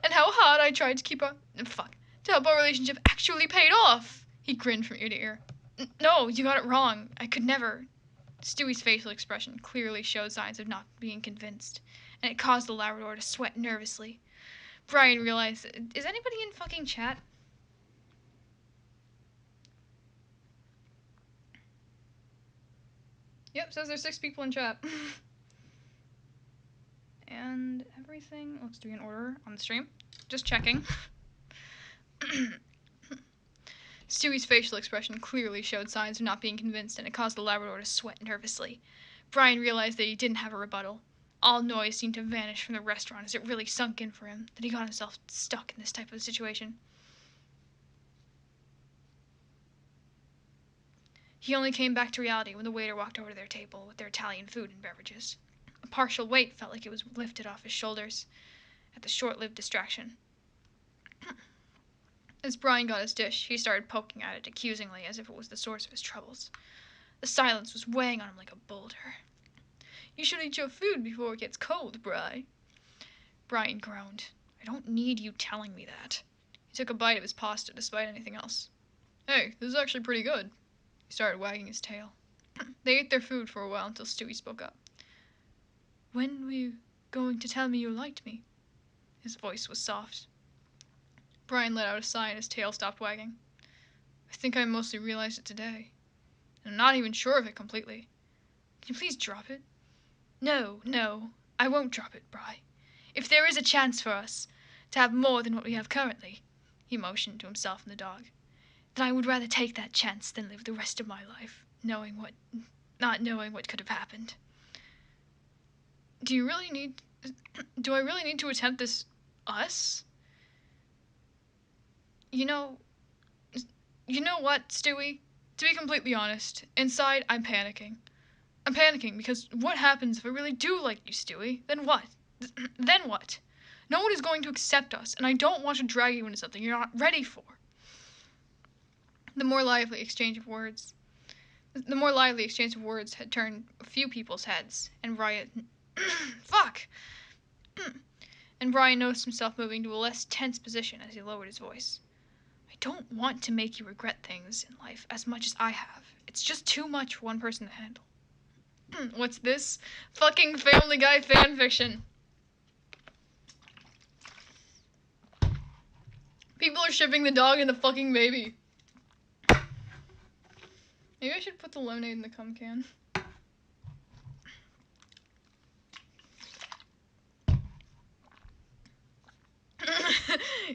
and how hard I tried to to help our relationship actually paid off. He grinned from ear to ear. No, you got it wrong. I could never. Stewie's facial expression clearly showed signs of not being convinced, and it caused the Labrador to sweat nervously. Brian realized, is anybody in fucking chat? Yep, says there's 6 people in chat. And everything looks to be in order on the stream. Just checking. Stewie's facial expression clearly showed signs of not being convinced, and it caused the Labrador to sweat nervously. Brian realized that he didn't have a rebuttal. All noise seemed to vanish from the restaurant as it really sunk in for him that he got himself stuck in this type of situation. He only came back to reality when the waiter walked over to their table with their Italian food and beverages. A partial weight felt like it was lifted off his shoulders at the short-lived distraction. As Brian got his dish, he started poking at it accusingly as if it was the source of his troubles. The silence was weighing on him like a boulder. You should eat your food before it gets cold, Bri. Brian groaned. I don't need you telling me that. He took a bite of his pasta despite anything else. Hey, this is actually pretty good. He started wagging his tail. They ate their food for a while until Stewie spoke up. When were you going to tell me you liked me? His voice was soft. Brian let out a sigh and his tail stopped wagging. I think I mostly realized it today. And I'm not even sure of it completely. Can you please drop it? No, I won't drop it, Bri. If there is a chance for us to have more than what we have currently, he motioned to himself and the dog, then I would rather take that chance than live the rest of my life not knowing what could have happened. Do I really need to attempt this us? You know what, Stewie? To be completely honest, inside I'm panicking. I'm panicking because what happens if I really do like you, Stewie? Then what? Then what? No one is going to accept us, and I don't want to drag you into something you're not ready for. The more lively exchange of words had turned a few people's heads, and Brian noticed himself moving to a less tense position as he lowered his voice. I don't want to make you regret things in life as much as I have. It's just too much for one person to handle. What's this? Fucking Family Guy fanfiction. People are shipping the dog and the fucking baby. Maybe I should put the lemonade in the cum can.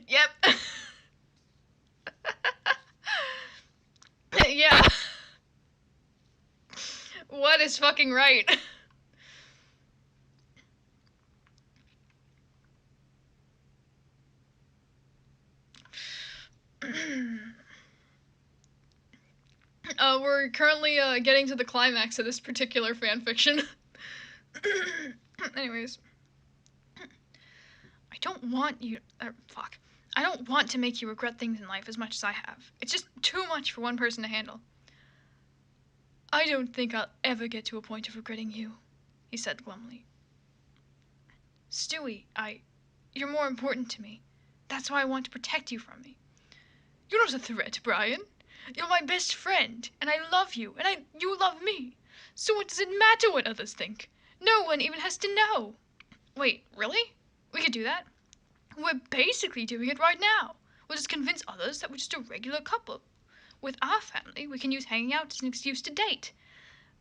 Yep. Yeah. What is fucking right? We're currently getting to the climax of this particular fanfiction. Anyways. I don't want to make you regret things in life as much as I have. It's just too much for one person to handle. I don't think I'll ever get to a point of regretting you, he said glumly. Stewie, you're more important to me. That's why I want to protect you from me. You're not a threat, Brian. You're my best friend, and I love you, and you love me. So what does it matter what others think? No one even has to know. Wait, really? We could do that? We're basically doing it right now. We'll just convince others that we're just a regular couple. With our family, we can use hanging out as an excuse to date.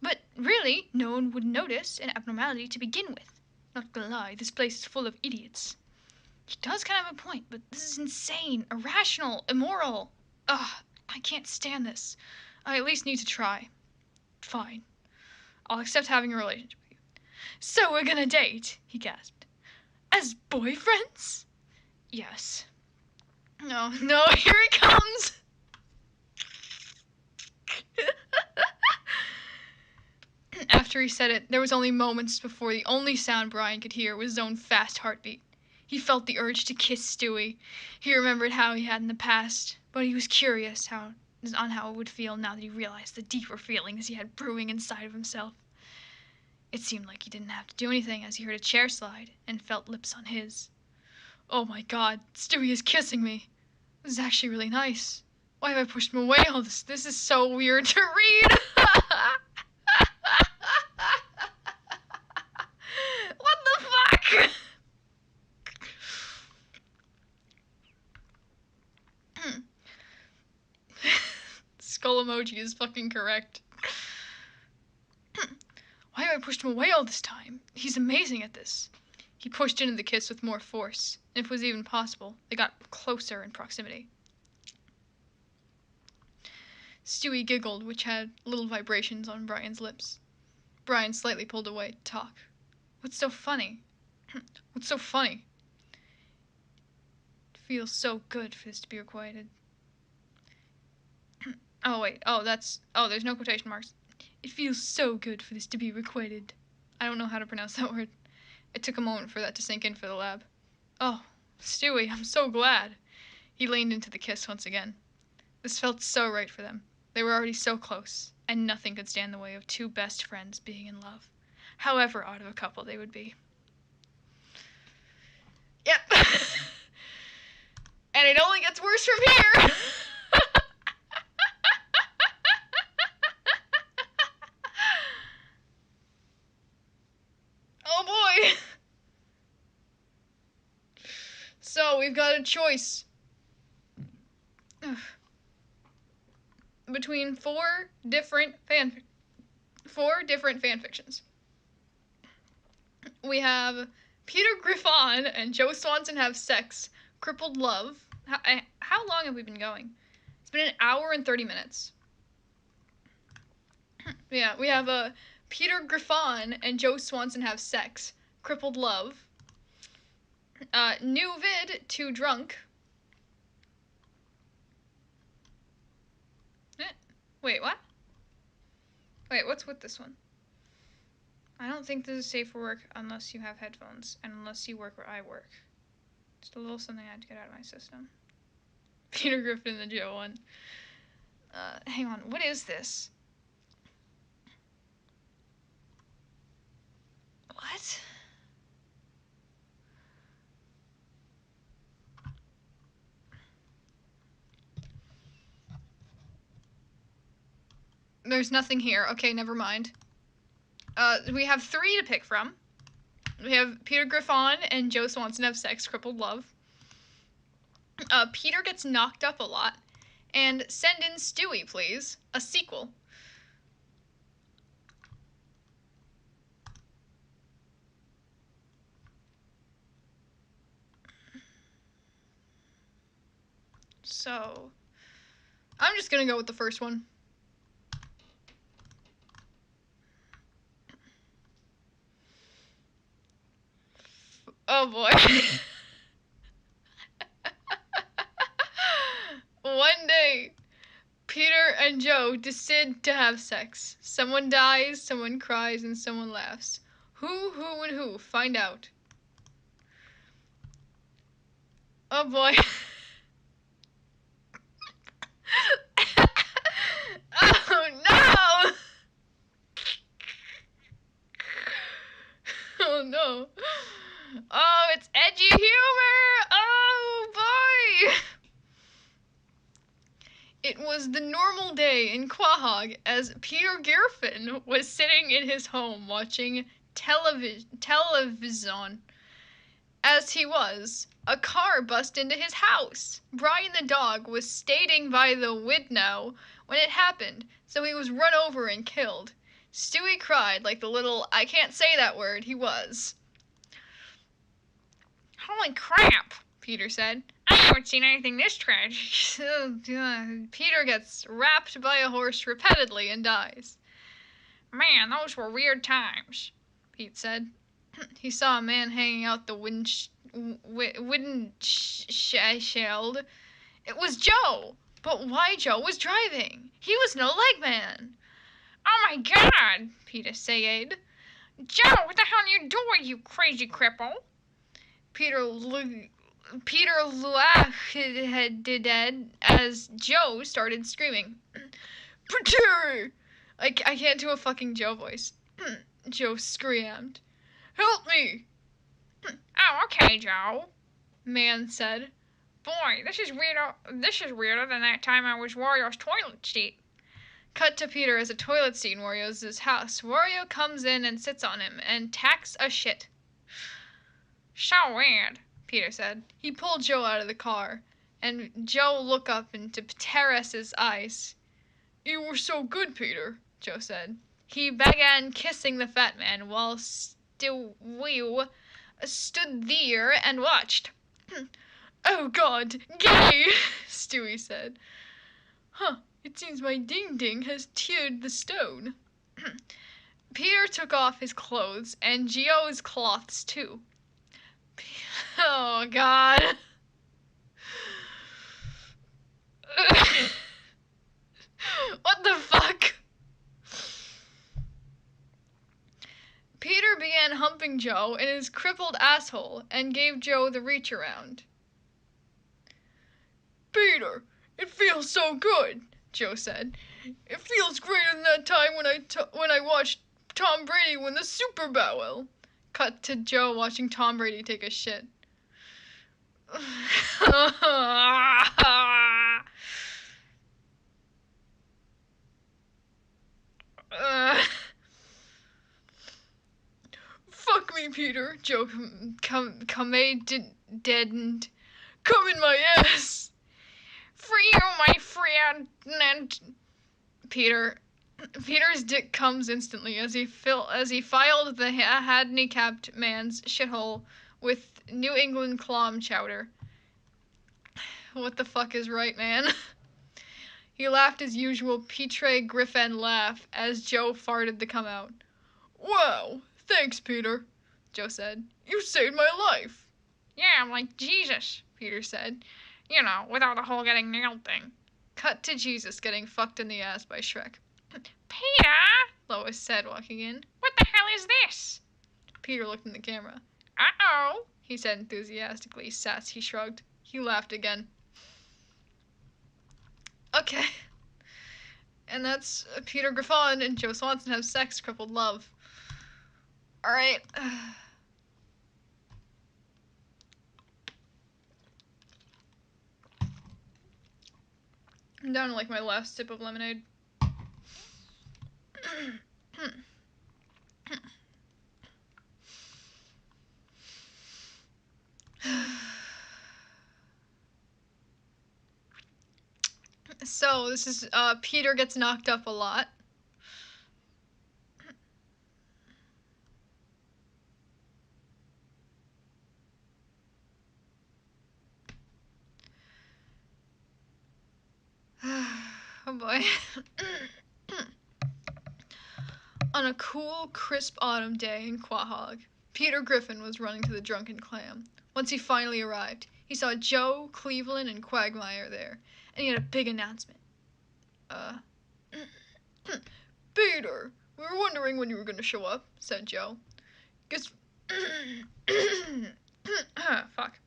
But really, no one would notice an abnormality to begin with. Not gonna lie, this place is full of idiots. He does kind of have a point, but this is insane, irrational, immoral. Ugh, I can't stand this. I at least need to try. Fine. I'll accept having a relationship with you. So we're gonna date, he gasped. As boyfriends? Yes. No, here it comes! after he said it, there was only moments before the only sound Brian could hear was his own fast heartbeat. He felt the urge to kiss Stewie. He remembered how he had in the past, but he was curious on how it would feel now that he realized the deeper feelings he had brewing inside of himself. It seemed like he didn't have to do anything as he heard a chair slide and felt lips on his. Oh my God, Stewie is kissing me. This is actually really nice. Why have I pushed him away all this? This is so weird to read. What the fuck? Skull emoji is fucking correct. Why have I pushed him away all this time? He's amazing at this. He pushed into the kiss with more force. If it was even possible, they got closer in proximity. Stewie giggled, which had little vibrations on Brian's lips. Brian slightly pulled away to talk. What's so funny? What's so funny? It feels so good for this to be requited. Oh, wait. There's no quotation marks. It feels so good for this to be requited. I don't know how to pronounce that word. It took a moment for that to sink in for the lab. Oh, Stewie, I'm so glad. He leaned into the kiss once again. This felt so right for them. They were already so close, and nothing could stand in the way of two best friends being in love, however odd of a couple they would be. Yep. And it only gets worse from here. Oh boy. So we've got a choice between four different fan fictions. We have Peter Griffin and Joe Swanson have sex, crippled love. How long have we been going? It's been an hour and 30 minutes. Yeah, we have Peter Griffin and Joe Swanson have sex, crippled love. New vid, too drunk. Wait, what? Wait, what's with this one? I don't think this is safe for work unless you have headphones and unless you work where I work. Just a little something I had to get out of my system. Peter Griffin and the Joe one. Hang on, what is this? What? There's nothing here. Okay, never mind. We have 3 to pick from. We have Peter Griffin and Joe Swanson have sex, crippled love. Peter gets knocked up a lot. And send in Stewie, please. A sequel. So, I'm just gonna go with the first one. Oh boy. One day, Peter and Joe decide to have sex. Someone dies, someone cries, and someone laughs. Who, and who? Find out. Oh boy. Oh no! Oh no. Oh, it's edgy humor! Oh boy! It was the normal day in Quahog as Peter Griffin was sitting in his home watching television. As he was, a car bust into his house. Brian the dog was staying by the window when it happened, so he was run over and killed. Stewie cried like the little I can't say that word he was. Holy crap, Peter said. I haven't seen anything this tragic. Peter gets wrapped by a horse repeatedly and dies. Man, those were weird times, Pete said. He saw a man hanging out the windshield. It was Joe. But why Joe was driving? He was no leg man. Oh my god, Peter said. Joe, what the hell are you doing, you crazy cripple? Peter laughed as Joe started screaming. Peter! I can't do a fucking Joe voice. Joe screamed. Help me! Oh, okay, Joe, man said. Boy, this is weirder than that time I was Wario's toilet seat. Cut to Peter as a toilet seat in Wario's house. Wario comes in and sits on him and tacks a shit. So weird, Peter said. He pulled Joe out of the car, and Joe looked up into Teres's eyes. You were so good, Peter, Joe said. He began kissing the fat man while Stewie stood there and watched. Oh God, gay, Stewie said. Huh, it seems my ding-ding has tiered the stone. Peter took off his clothes and Joe's cloths too. Oh God. What the fuck? Peter began humping Joe in his crippled asshole and gave Joe the reach around. Peter, it feels so good, Joe said. It feels greater than that time when I watched Tom Brady win the Super Bowl. Cut to Joe watching Tom Brady take a shit. Fuck me, Peter, Joe deadened. Come in my ass. For you, my friend. And Peter's dick comes instantly as he filed the handicapped man's shithole with New England clam chowder. What the fuck is right, man? He laughed his usual Petre Griffin laugh as Joe farted to come out. Wow, thanks, Peter, Joe said. You saved my life. Yeah, I'm like Jesus, Peter said. You know, without the whole getting nailed thing. Cut to Jesus getting fucked in the ass by Shrek. Peter, Lois said, walking in. What the hell is this? Peter looked in the camera. Uh-oh, he said enthusiastically. He shrugged. He laughed again. Okay. And that's Peter Griffin and Joe Swanson have sex, crippled love. Alright. I'm down to like my last sip of lemonade. So this is Peter gets knocked up a lot. Oh boy. On a cool, crisp autumn day in Quahog, Peter Griffin was running to the Drunken Clam. Once he finally arrived, he saw Joe, Cleveland, and Quagmire there, and he had a big announcement. Peter, we were wondering when you were going to show up, said Joe. Guess... Fuck.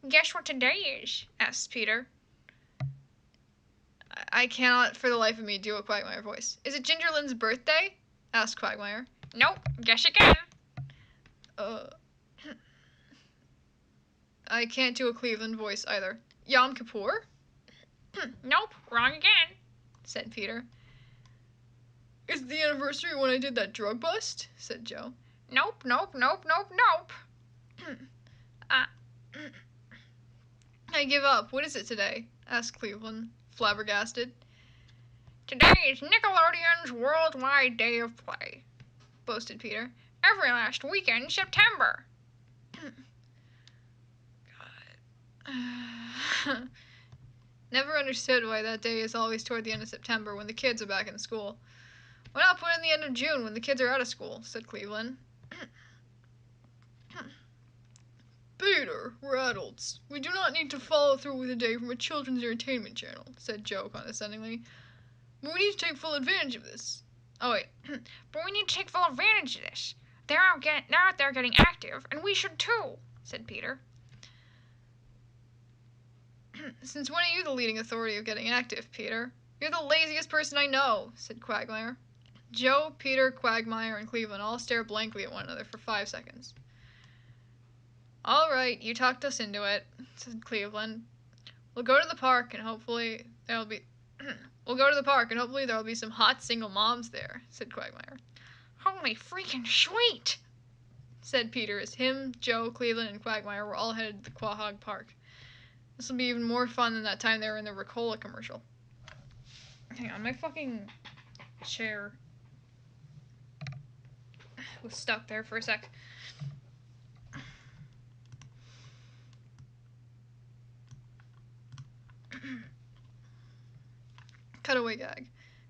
Guess what today is? Asked Peter. I cannot for the life of me do a Quagmire voice. Is it Gingerlin's birthday? Asked Quagmire. Nope, guess again. I can't do a Cleveland voice either. Yom Kippur? Nope, wrong again, said Peter. Is the anniversary when I did that drug bust? Said Joe. Nope. I give up. What is it today? Asked Cleveland, flabbergasted. Today is Nickelodeon's Worldwide Day of Play, boasted Peter. Every last weekend in September. God. Never understood why that day is always toward the end of September when the kids are back in school. Why not put it in the end of June when the kids are out of school? Said Cleveland. Peter, we're adults. We do not need to follow through with a day from a children's entertainment channel, said Joe condescendingly. But we need to take full advantage of this. Oh wait. But we need to take full advantage of this. They're out there getting active, and we should too, said Peter. Since when are you the leading authority of getting active, Peter? You're the laziest person I know, said Quagmire. Joe, Peter, Quagmire, and Cleveland all stare blankly at one another for 5 seconds. All right, you talked us into it, said Cleveland. We'll go to the park and hopefully there'll be some hot single moms there, said Quagmire. Holy freaking sweet, said Peter as him, Joe, Cleveland, and Quagmire were all headed to the Quahog Park. This will be even more fun than that time they were in the Ricola commercial. Hang on, my fucking chair was stuck there for a sec. Cutaway gag.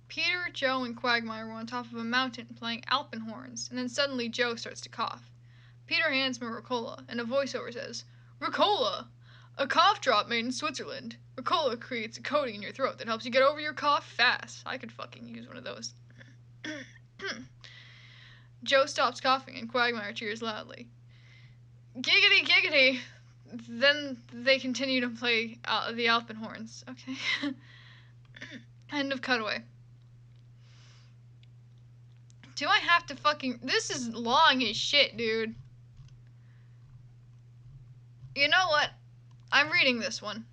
Peter, Joe, and Quagmire were on top of a mountain playing alpenhorns, and then suddenly Joe starts to cough. Peter hands him a Ricola, and a voiceover says, Ricola! A cough drop made in Switzerland. Ricola creates a coating in your throat that helps you get over your cough fast. I could fucking use one of those. Joe stops coughing, and Quagmire cheers loudly. Giggity, giggity! Then they continue to play the alpenhorns. Okay. End of cutaway. Do I have to fucking... This is long as shit, dude. You know what? I'm reading this one.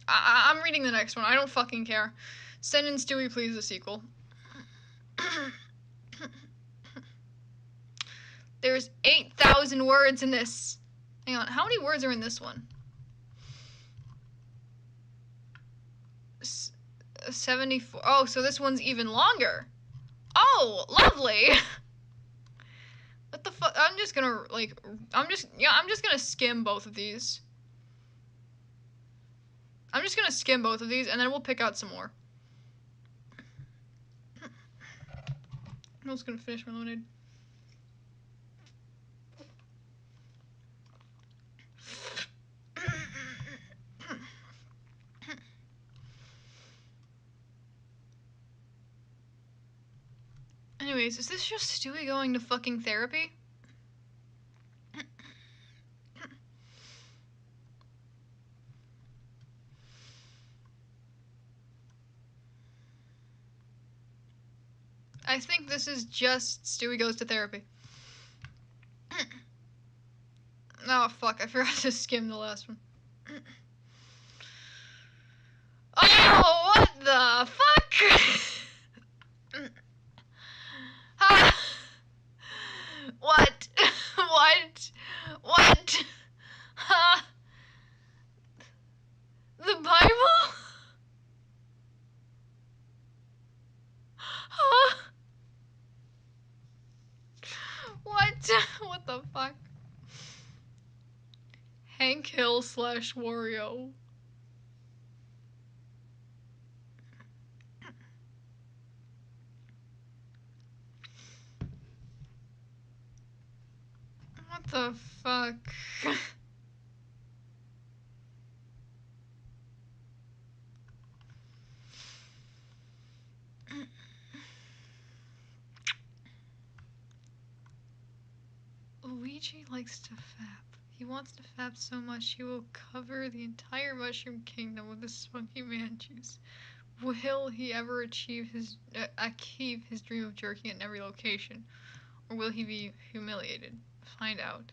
I'm reading the next one. I don't fucking care. Send in Stewie, please, the sequel. There's 8,000 words in this. Hang on, how many words are in this one? 74. Oh, so this one's even longer. Oh, lovely. What the fuck? I'm just gonna skim both of these. I'm just gonna skim both of these, and then we'll pick out some more. I'm just gonna finish my lemonade. Anyways, is this just Stewie going to fucking therapy? I think this is just Stewie goes to therapy. Oh, fuck, I forgot to skim the last one. Oh, what the fuck? What? What? What? Huh? The Bible? Huh? What? What the fuck? Hank Hill / Wario. What the fuck? Luigi likes to fap. He wants to fap so much he will cover the entire Mushroom Kingdom with his spunky man juice. Will he ever achieve his dream of jerking in every location? Or will he be humiliated? Find out.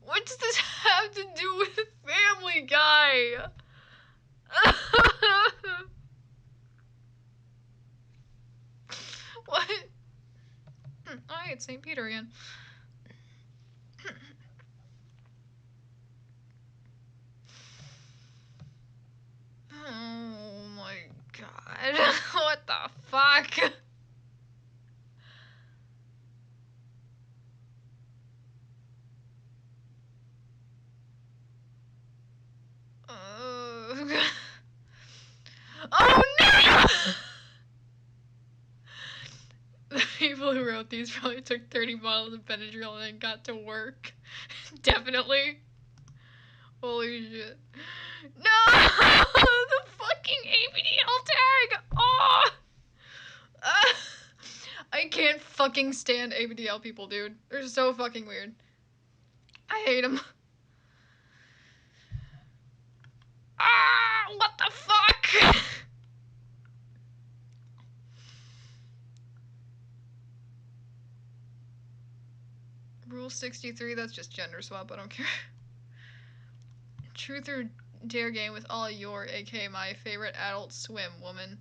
What does this have to do with Family Guy? What? Oh, hey, it's St. Peter again. Oh my god. What the fuck? Oh no! The people who wrote these probably took 30 bottles of Benadryl and then got to work. Definitely. Holy shit. No! The fucking ABDL tag! Oh! I can't fucking stand ABDL people, dude. They're so fucking weird. I hate them. Ah! What the fuck? Rule 63, that's just gender swap, I don't care. Truth or dare game with all your, aka my favorite Adult Swim woman.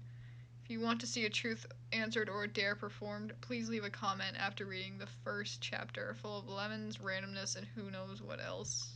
If you want to see a truth answered or dare performed, please leave a comment after reading the first chapter, full of lemons, randomness, and who knows what else.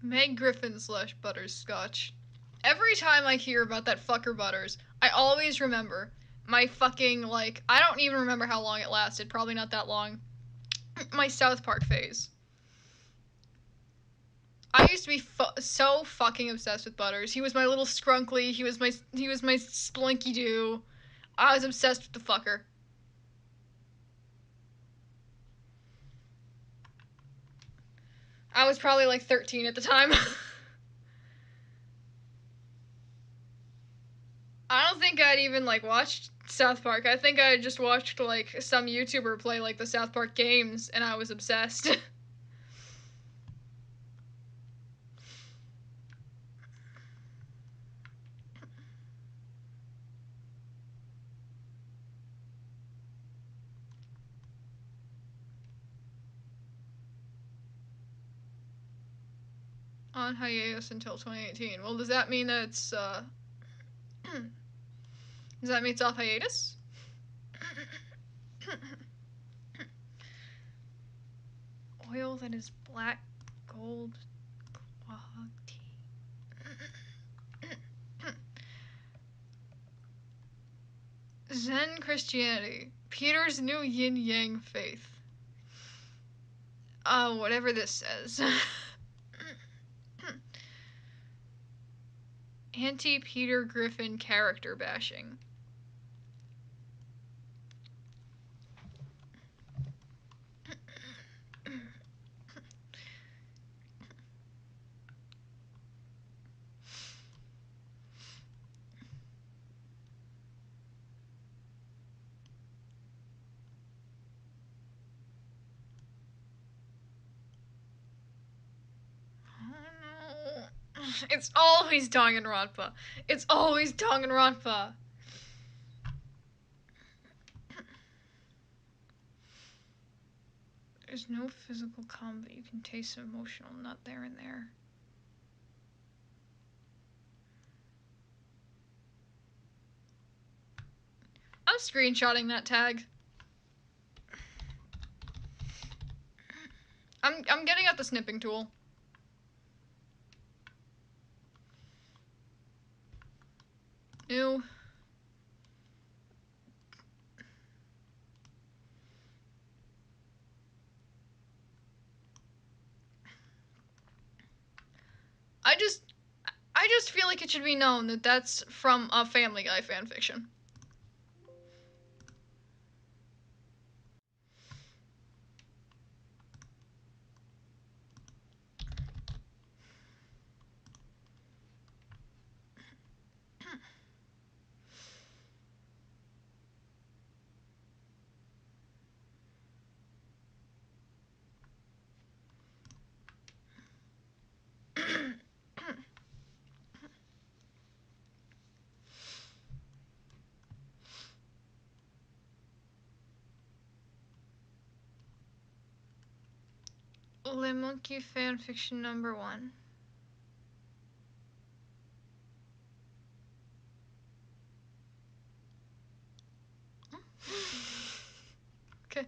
Meg Griffin / Butterscotch. Every time I hear about that fucker Butters, I always remember my fucking, like, I don't even remember how long it lasted, probably not that long. My South Park phase. I used to be so fucking obsessed with Butters. He was my little scrunkly, he was my Splinky Doo. I was obsessed with the fucker. I was probably like 13 at the time. I don't think I'd even like watched South Park. I think I just watched like some YouTuber play like the South Park games and I was obsessed. On hiatus until 2018. Well, does that mean that it's does that mean it's off hiatus? Oil that is black gold quality. Zen Christianity. Peter's new yin yang faith. Whatever this says. Anti-Peter Griffin character bashing. It's always Danganronpa. It's always Danganronpa. There's no physical combat. You can taste emotional, not there and there. I'm screenshotting that tag. I'm getting out the snipping tool. Ew. I just feel like it should be known that that's from a Family Guy fanfiction. Le Monkey fanfiction #1. Okay.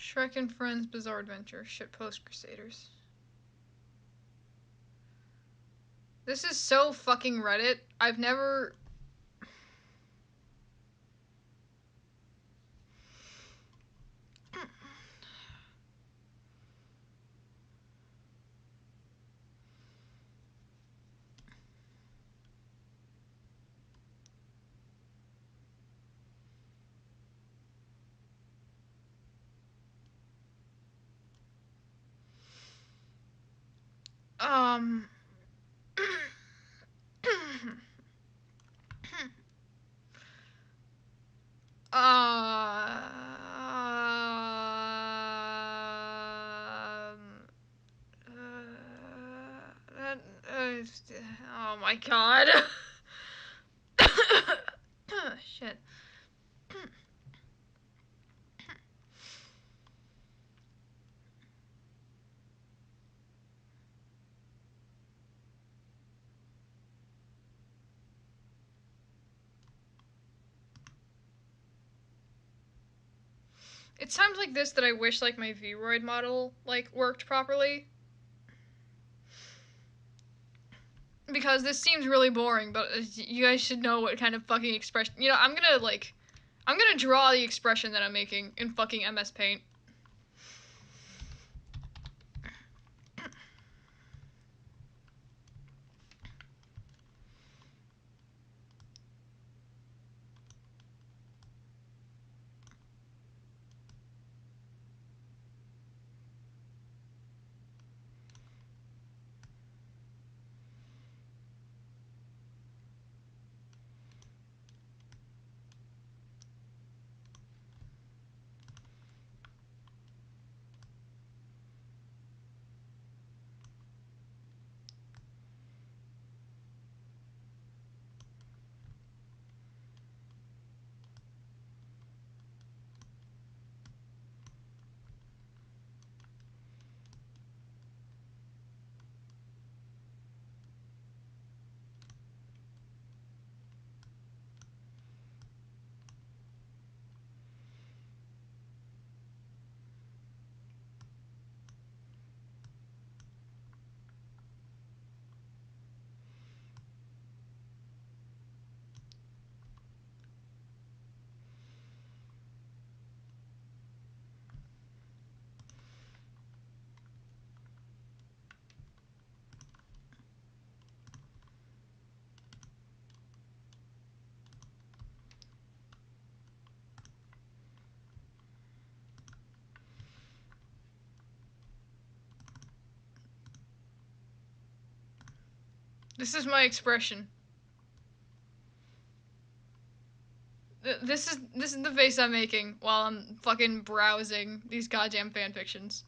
Shrek and Friends Bizarre Adventure. Shitpost Crusaders. This is so fucking Reddit. I've never... oh my god. Shit. It's times like this that I wish like my Vroid model like worked properly. Because this seems really boring, but you guys should know what kind of fucking expression. You know, I'm gonna draw the expression that I'm making in fucking MS Paint. This is my expression. This is the face I'm making while I'm fucking browsing these goddamn fanfictions.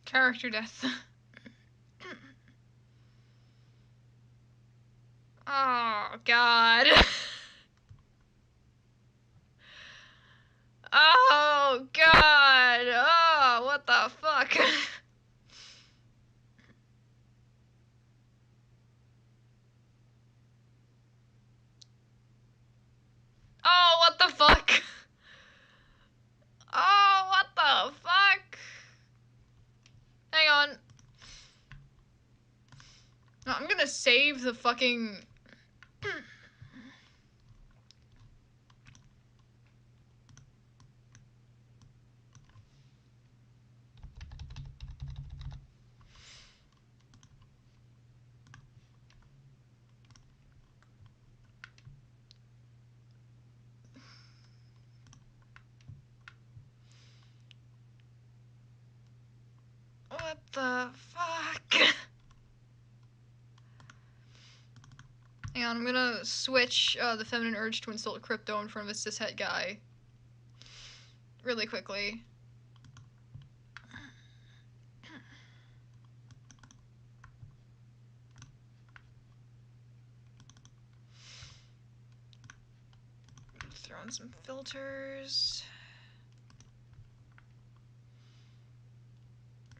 Character death. Oh god. Oh god. Oh, what the fuck? Oh, what the fuck? Oh, what the fuck? Hang on. No, I'm gonna save the fucking... What the fuck? Hang on, I'm gonna switch the feminine urge to insult crypto in front of a cishet guy. Really quickly. throw in some filters.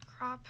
Crop.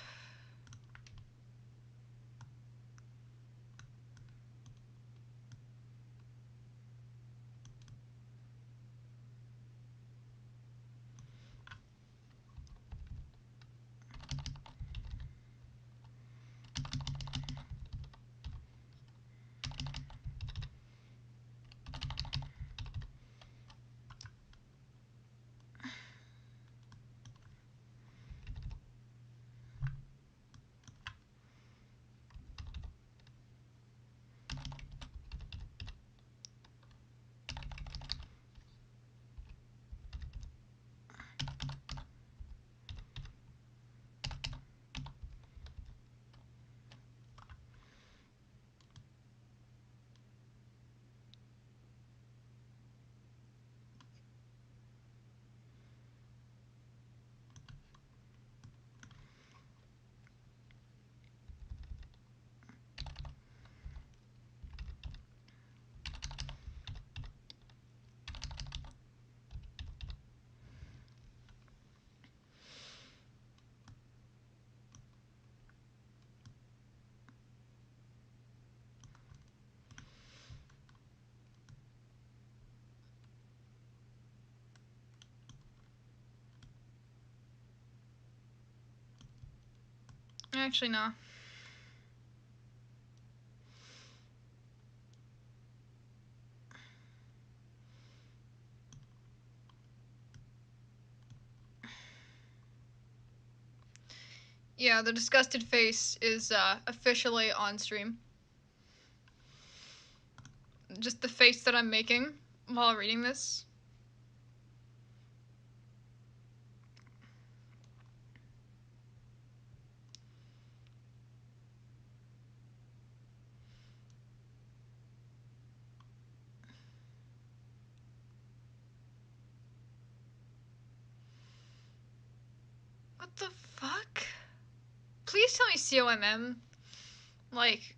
Actually, no. Yeah, the disgusted face is officially on stream. Just the face that I'm making while reading this. What the fuck? Please tell me COMM. Like,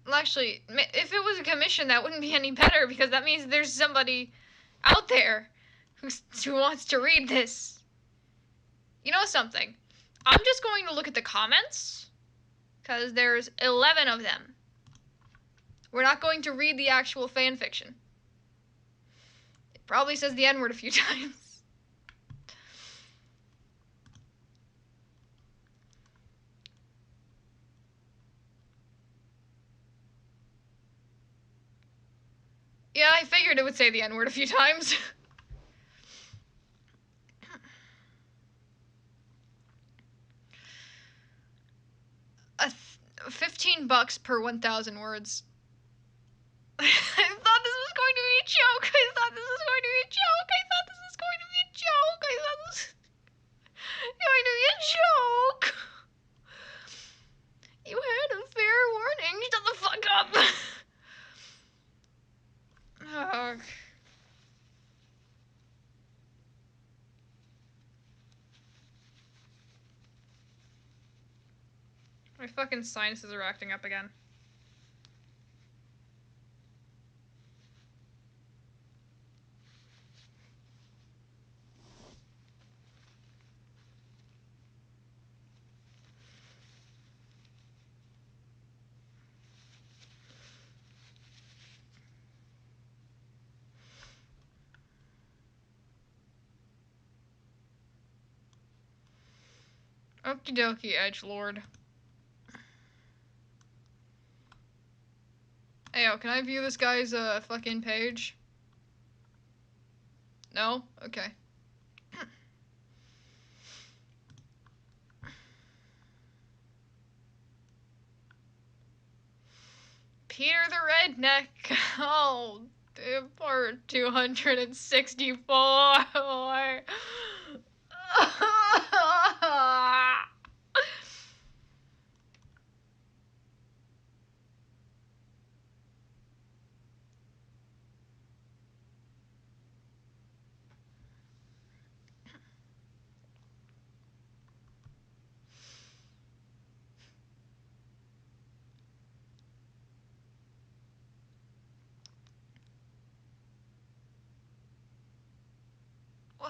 well, actually, if it was a commission, that wouldn't be any better because that means there's somebody out there who wants to read this. You know something? I'm just going to look at the comments because there's 11 of them. We're not going to read the actual fan fiction. It probably says the N-word a few times. Yeah, I figured it would say the N-word a few times. 15 bucks per 1,000 words. I thought this was going to be a joke. I thought this was going to be a joke. I thought this was going to be a joke. I thought this was going to be a joke. You had a fair warning. Shut the fuck up. Oh. My fucking sinuses are acting up again. Okie dokie, edgelord. Hey, yo, can I view this guy's fucking page? No? Okay. Peter the Redneck. Oh, part 264.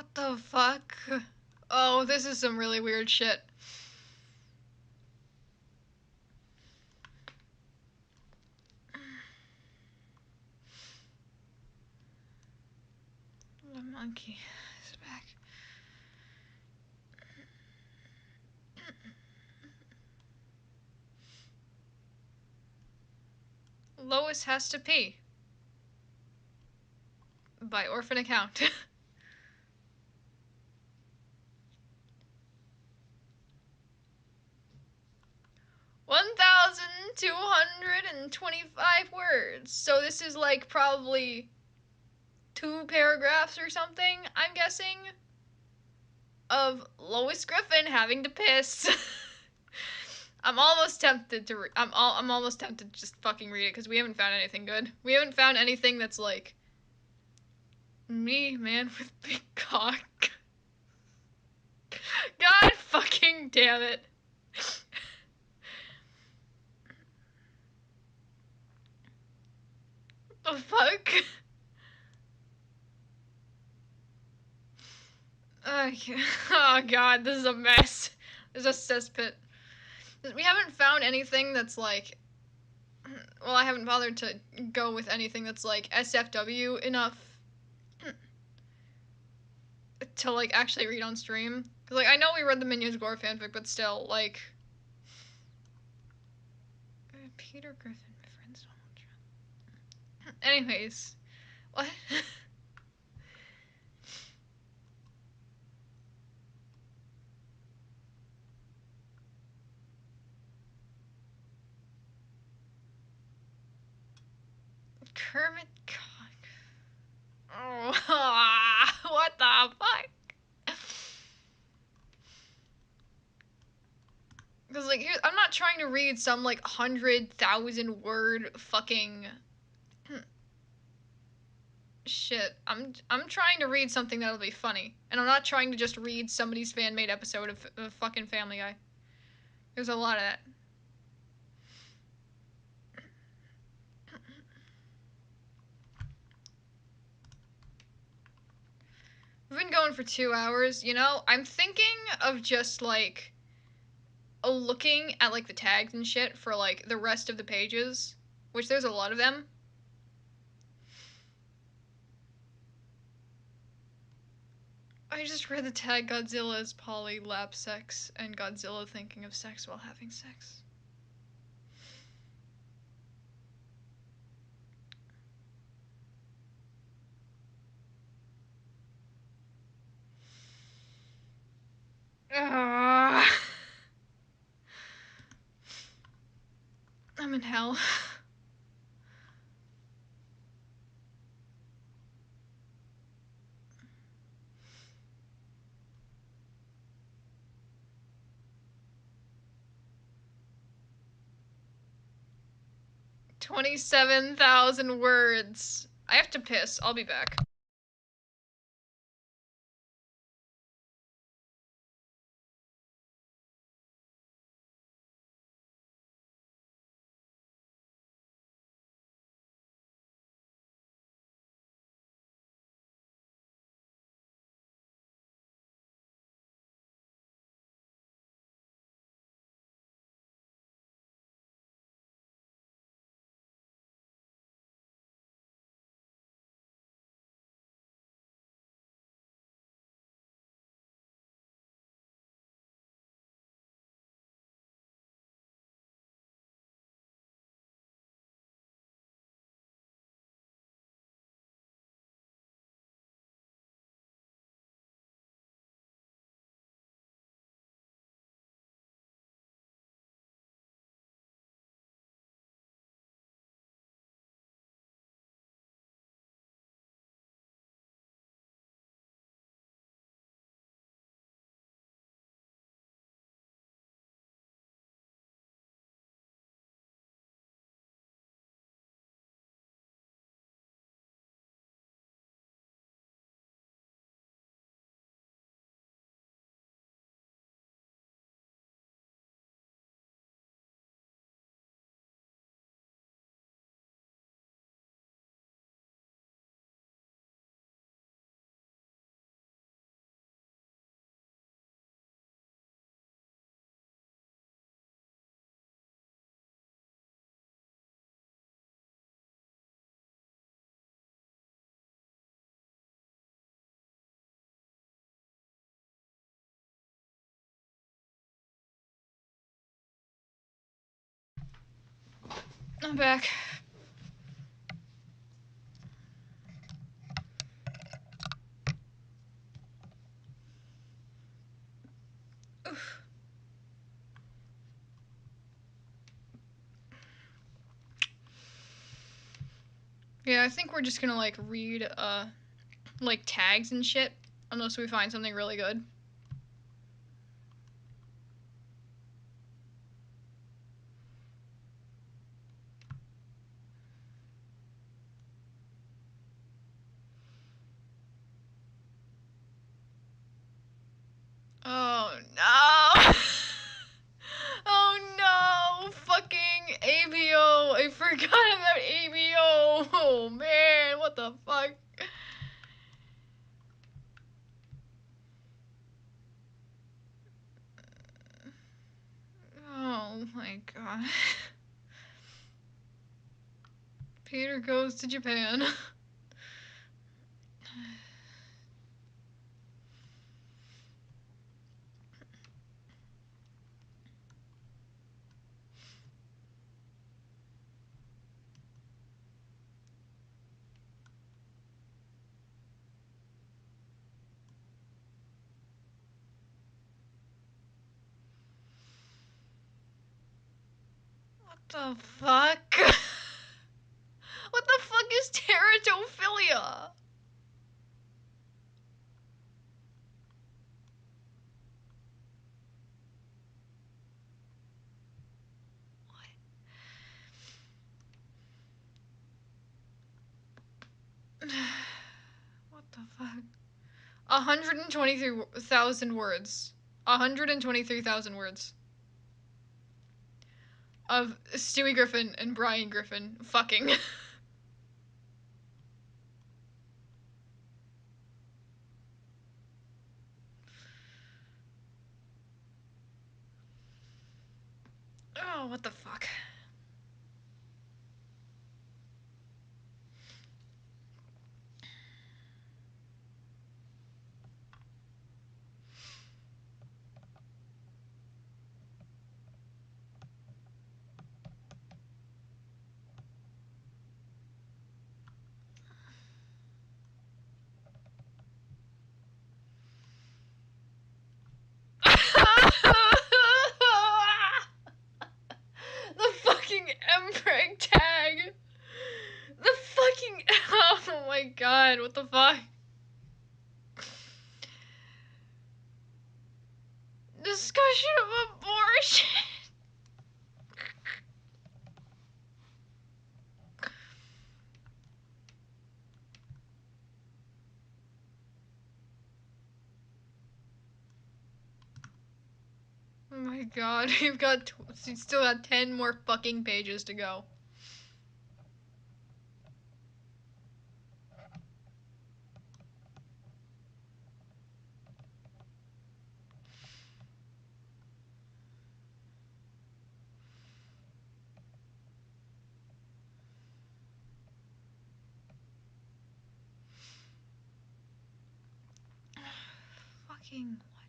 What the fuck? Oh, this is some really weird shit. The monkey is back. Lois has to pee. By orphan account. 1,225 words. So this is like probably 2 paragraphs or something, I'm guessing, of Lois Griffin having to piss. I'm almost tempted to I'm almost tempted to just fucking read it because we haven't found anything good. We haven't found anything that's like me, man with big cock. God fucking damn it. The fuck? Oh god, this is a mess. This is a cesspit. We haven't found anything that's like. Well, I haven't bothered to go with anything that's like SFW enough to like actually read on stream. Cause like I know we read the Minions Gore fanfic, but still like. Peter Griffin, my friend's Donald Trump. Anyways, what? Kermit cock. Oh, what the fuck? Because like here, I'm not trying to read some like 100,000 word fucking shit. I'm trying to read something that'll be funny, and I'm not trying to just read somebody's fan made episode of fucking Family Guy. There's a lot of that. We've been going for 2 hours. You know, I'm thinking of just like looking at like the tags and shit for like the rest of the pages, which there's a lot of them. I just read the tag Godzilla is poly lap sex and Godzilla thinking of sex while having sex. Ah. I'm in hell. 27,000 words. I have to piss. I'll be back. I'm back. Oof. Yeah, I think we're just gonna like read like tags and shit unless we find something really good. Oh no! Oh no! Fucking ABO! I forgot about ABO! Oh man, what the fuck? Oh my god. Peter goes to Japan. What the fuck? What the fuck is teratophilia? What the fuck? 123,000 words. 123,000 words. Of Stewie Griffin and Brian Griffin fucking. Oh, what the fuck? The fucking MPreg tag. The fucking. Oh my god, what the fuck? Discussion of abortion. Oh my god, we still got 10 more fucking pages to go. Fucking what?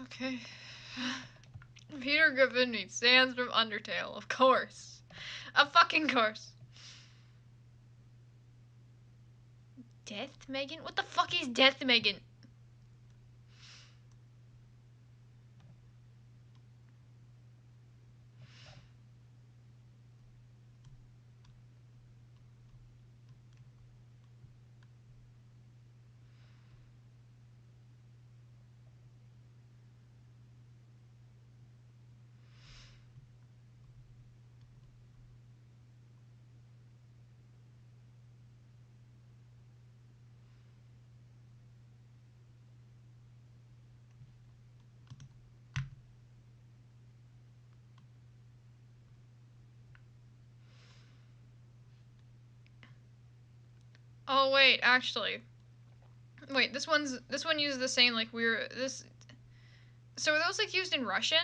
Okay. Peter Griffin meets Sans from Undertale, of course. Of fucking course. Death Megan? What the fuck is Death Megan? Oh wait, actually. Wait, this one uses the same like this. So are those like used in Russian?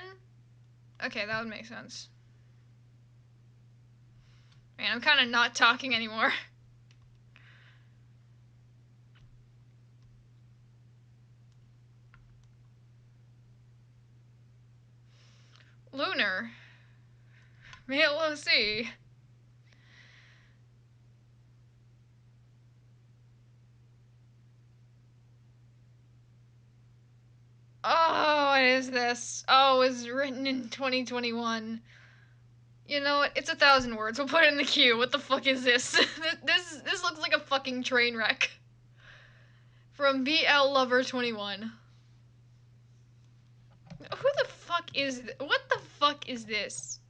Okay, that would make sense. Man, I'm kind of not talking anymore. Lunar. Male OC. Oh, what is this? Oh, it was written in 2021. You know what? It's 1,000 words. We'll put it in the queue. What the fuck is this? this looks like a fucking train wreck. From BL Lover 21. Who the fuck is what the fuck is this?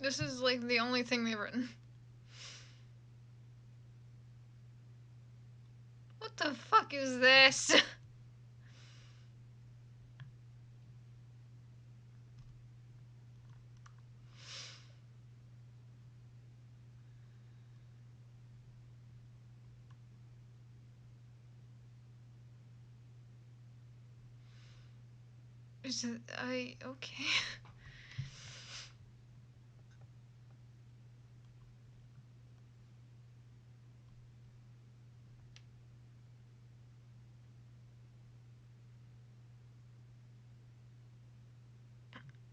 This is like the only thing they've written. What the fuck is this? Is it, okay.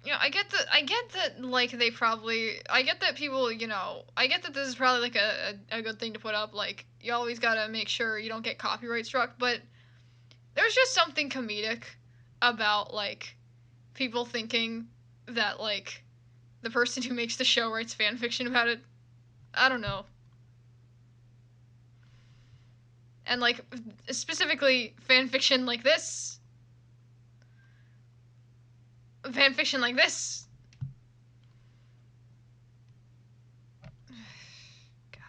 You know, I get that, like, I get that people, you know, I get that this is probably, like, a good thing to put up, like, you always gotta make sure you don't get copyright struck, but there's just something comedic about, like, people thinking that, like, the person who makes the show writes fan fiction about it. I don't know. And, like, specifically fan fiction like this. Fan fiction like this. God.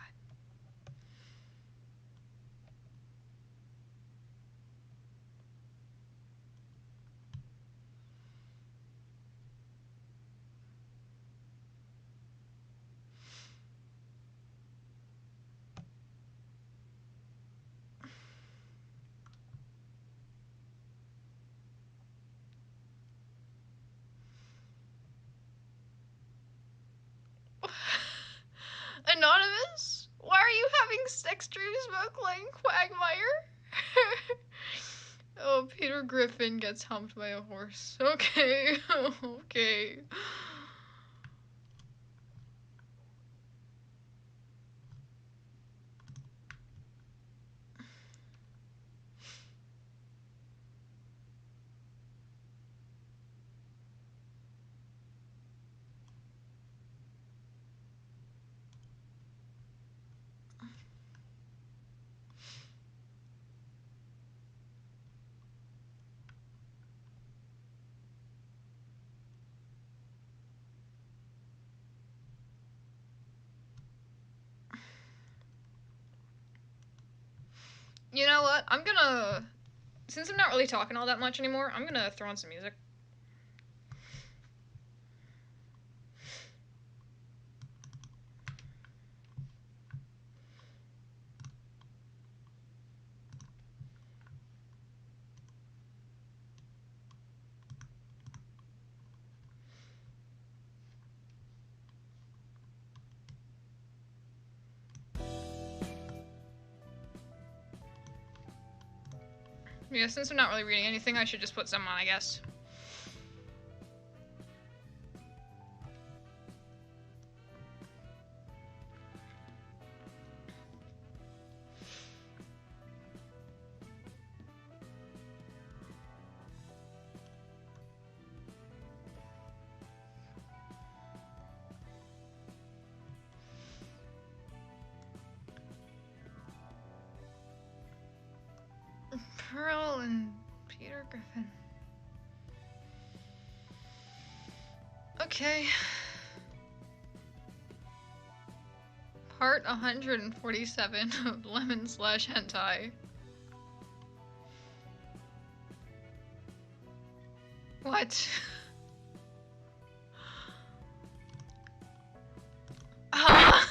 Anonymous? Why are you having sex dreams about playing Quagmire? Oh, Peter Griffin gets humped by a horse. Okay, okay. You know what? Since I'm not really talking all that much anymore, I'm gonna throw on some music. Yeah, since I'm not really reading anything, I should just put some on, I guess. Pearl and Peter Griffin. Okay. Part 147 of Lemon/Hentai. What? Ah!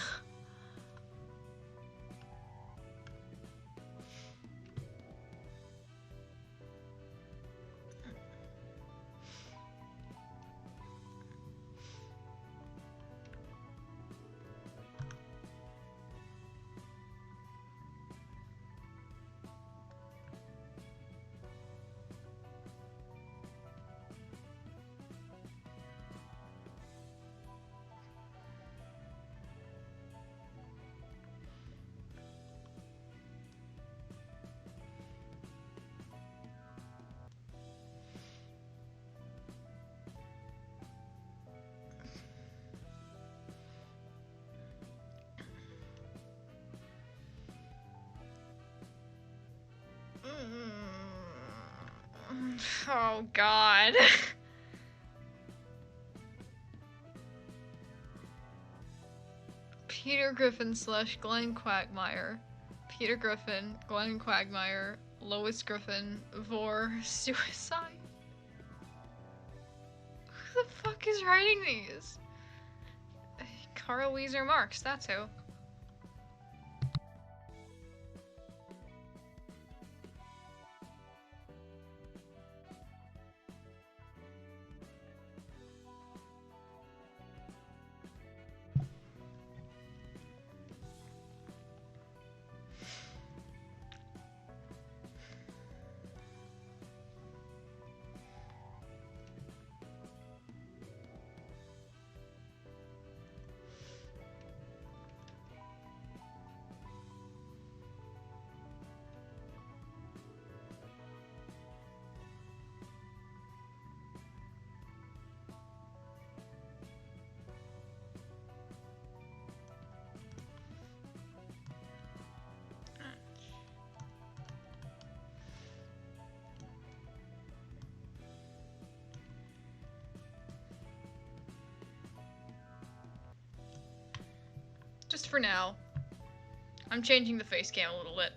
Oh god. Peter Griffin / Glenn Quagmire. Peter Griffin, Glenn Quagmire, Lois Griffin, Vor, suicide. Who the fuck is writing these? Carl Weezer Marx, that's who. Just for now. I'm changing the face cam a little bit.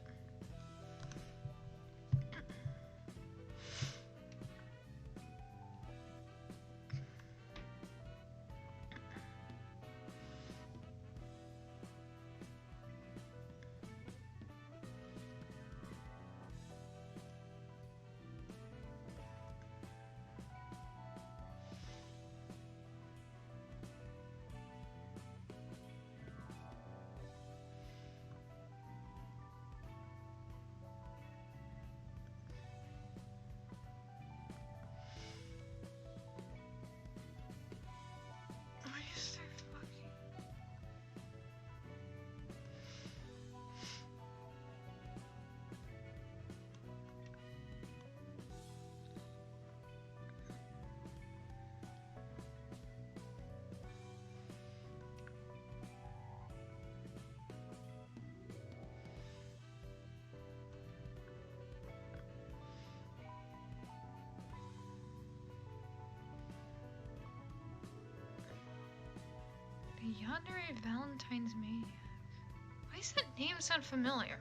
Yandere Valentine's Maniac. Why does that name sound familiar?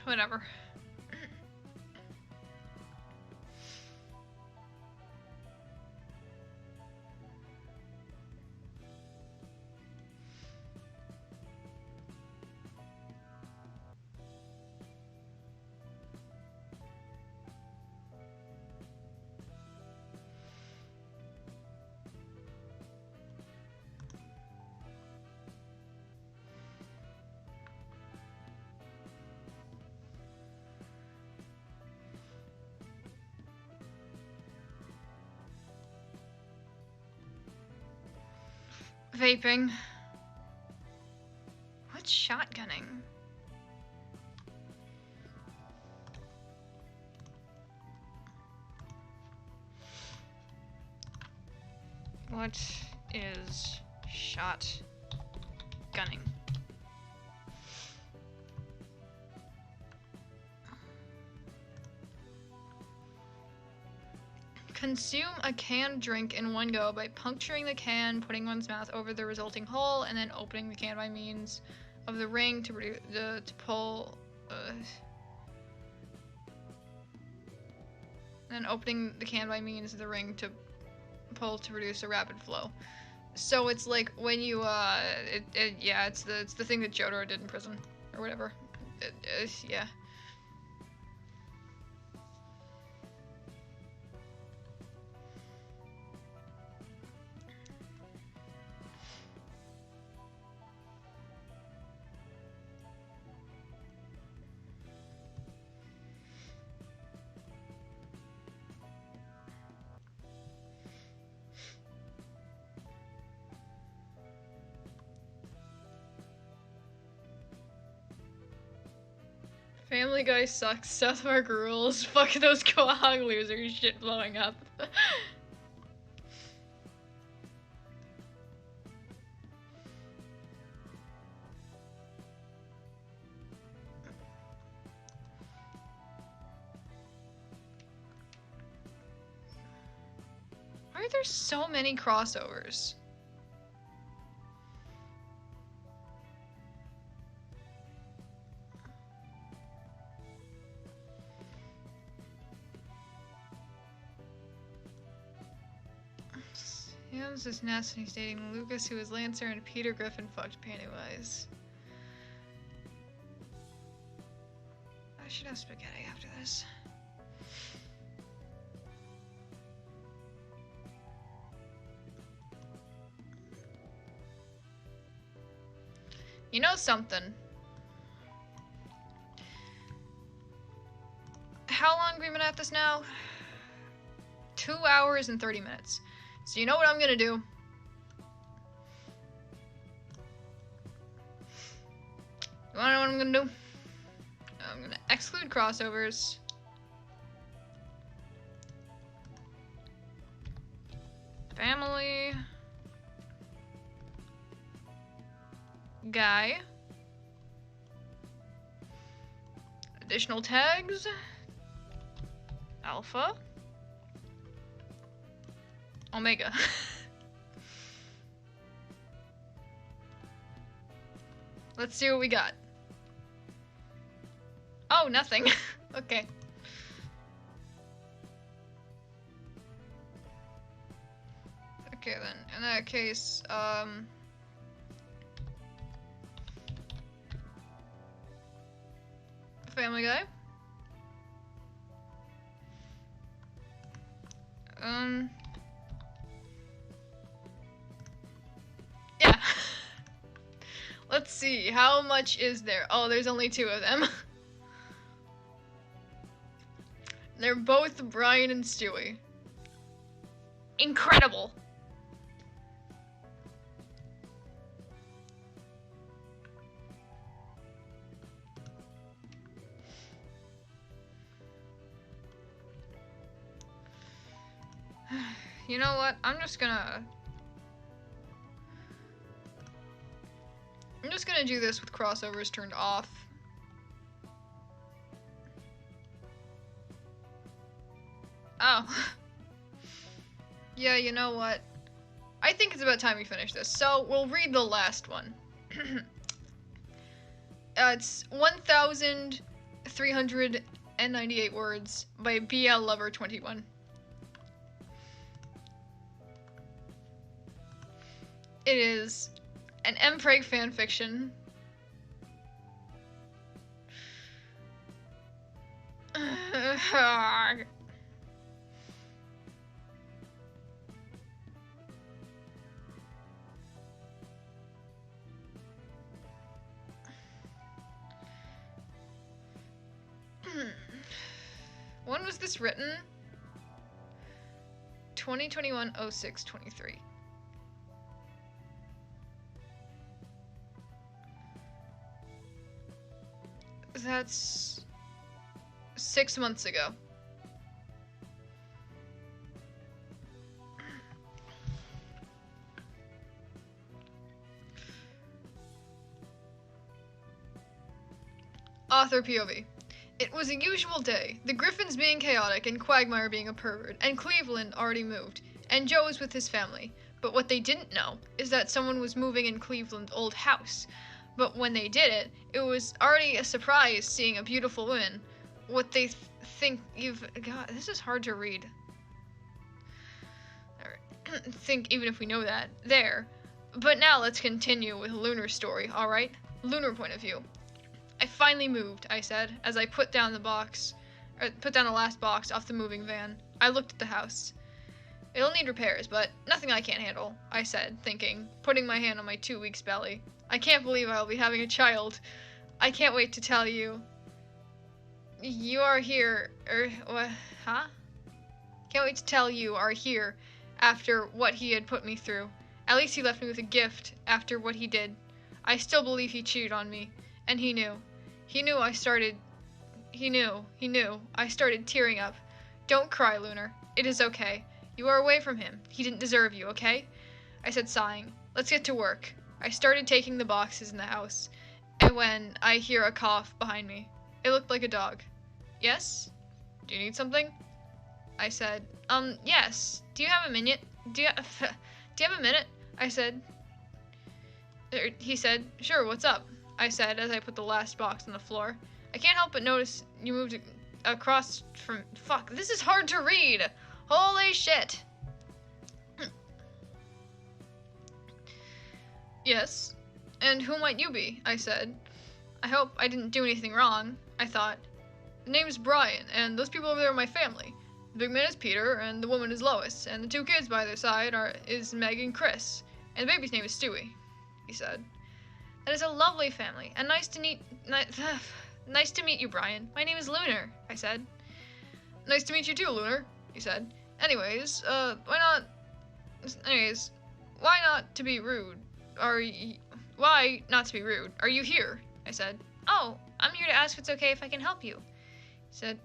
Whatever. Vaping. What's shotgunning? What is shotgunning? Consume a canned drink in one go by puncturing the can, putting one's mouth over the resulting hole, and then opening the can by means of the ring to pull. And opening the can by means of the ring to pull to produce a rapid flow. So it's like when you yeah, it's the thing that Jotaro did in prison or whatever. Yeah. Family Guy sucks. South Park rules. Fuck those Koahog losers. Shit blowing up. Why are there so many crossovers? Sam's is Ness and he's dating Lucas, who is Lancer, and Peter Griffin fucked Pennywise. I should have spaghetti after this. You know something? How long have we been at this now? 2 hours and 30 minutes. So you know what I'm gonna do? You wanna know what I'm gonna do? I'm gonna exclude crossovers. Family Guy. Additional tags. Alpha. Omega. Let's see what we got. Oh, nothing. Okay. Okay then, in that case, Family Guy. Yeah. Let's see, how much is there? Oh, there's only 2 of them. They're both Brian and Stewie. Incredible. You know what? I'm just gonna do this with crossovers turned off. Oh. Yeah, you know what? I think it's about time we finish this. So, we'll read the last one. It's 1,398 words by BL Lover 21. It is an Mpreg fanfiction. When was this written? 2021-06-23. That's 6 months ago. Author POV. It was a usual day, the Griffins being chaotic and Quagmire being a pervert, and Cleveland already moved, and Joe was with his family. But what they didn't know is that someone was moving in Cleveland's old house. But when they did it, it was already a surprise seeing a beautiful woman what they think you've... God, this is hard to read. Think even if we know that. There. But now let's continue with Lunar's story, alright? Lunar point of view. I finally moved, I said, as I put down the last box off the moving van. I looked at the house. It'll need repairs, but nothing I can't handle, I said, thinking, putting my hand on my 2 weeks' belly. I can't believe I'll be having a child. I can't wait to tell you. You are here, huh? Can't wait to tell you are here after what he had put me through. At least he left me with a gift after what he did. I still believe he cheated on me, and he knew. He knew I started tearing up. Don't cry, Lunar. It is okay. You are away from him. He didn't deserve you, okay? I said, sighing. Let's get to work. I started taking the boxes in the house, and when I hear a cough behind me, it looked like a dog. Yes? Do you need something? I said, yes. Do you have a minute? Do you have a minute? I said. He said, sure, what's up? I said as I put the last box on the floor. I can't help but notice you moved across from... Fuck, this is hard to read! Holy shit! Yes? And who might you be? I said. I hope I didn't do anything wrong, I thought. The name's Brian, and those people over there are my family. The big man is Peter, and the woman is Lois, and the 2 kids by their side is Meg and Chris, and the baby's name is Stewie, he said. That is a lovely family, and nice to meet you, Brian. My name is Lunar, I said. Nice to meet you too, Lunar, he said. Anyways, why not to be rude? Why not to be rude? Are you here? I said. Oh, I'm here to ask if it's okay if I can help you. He said.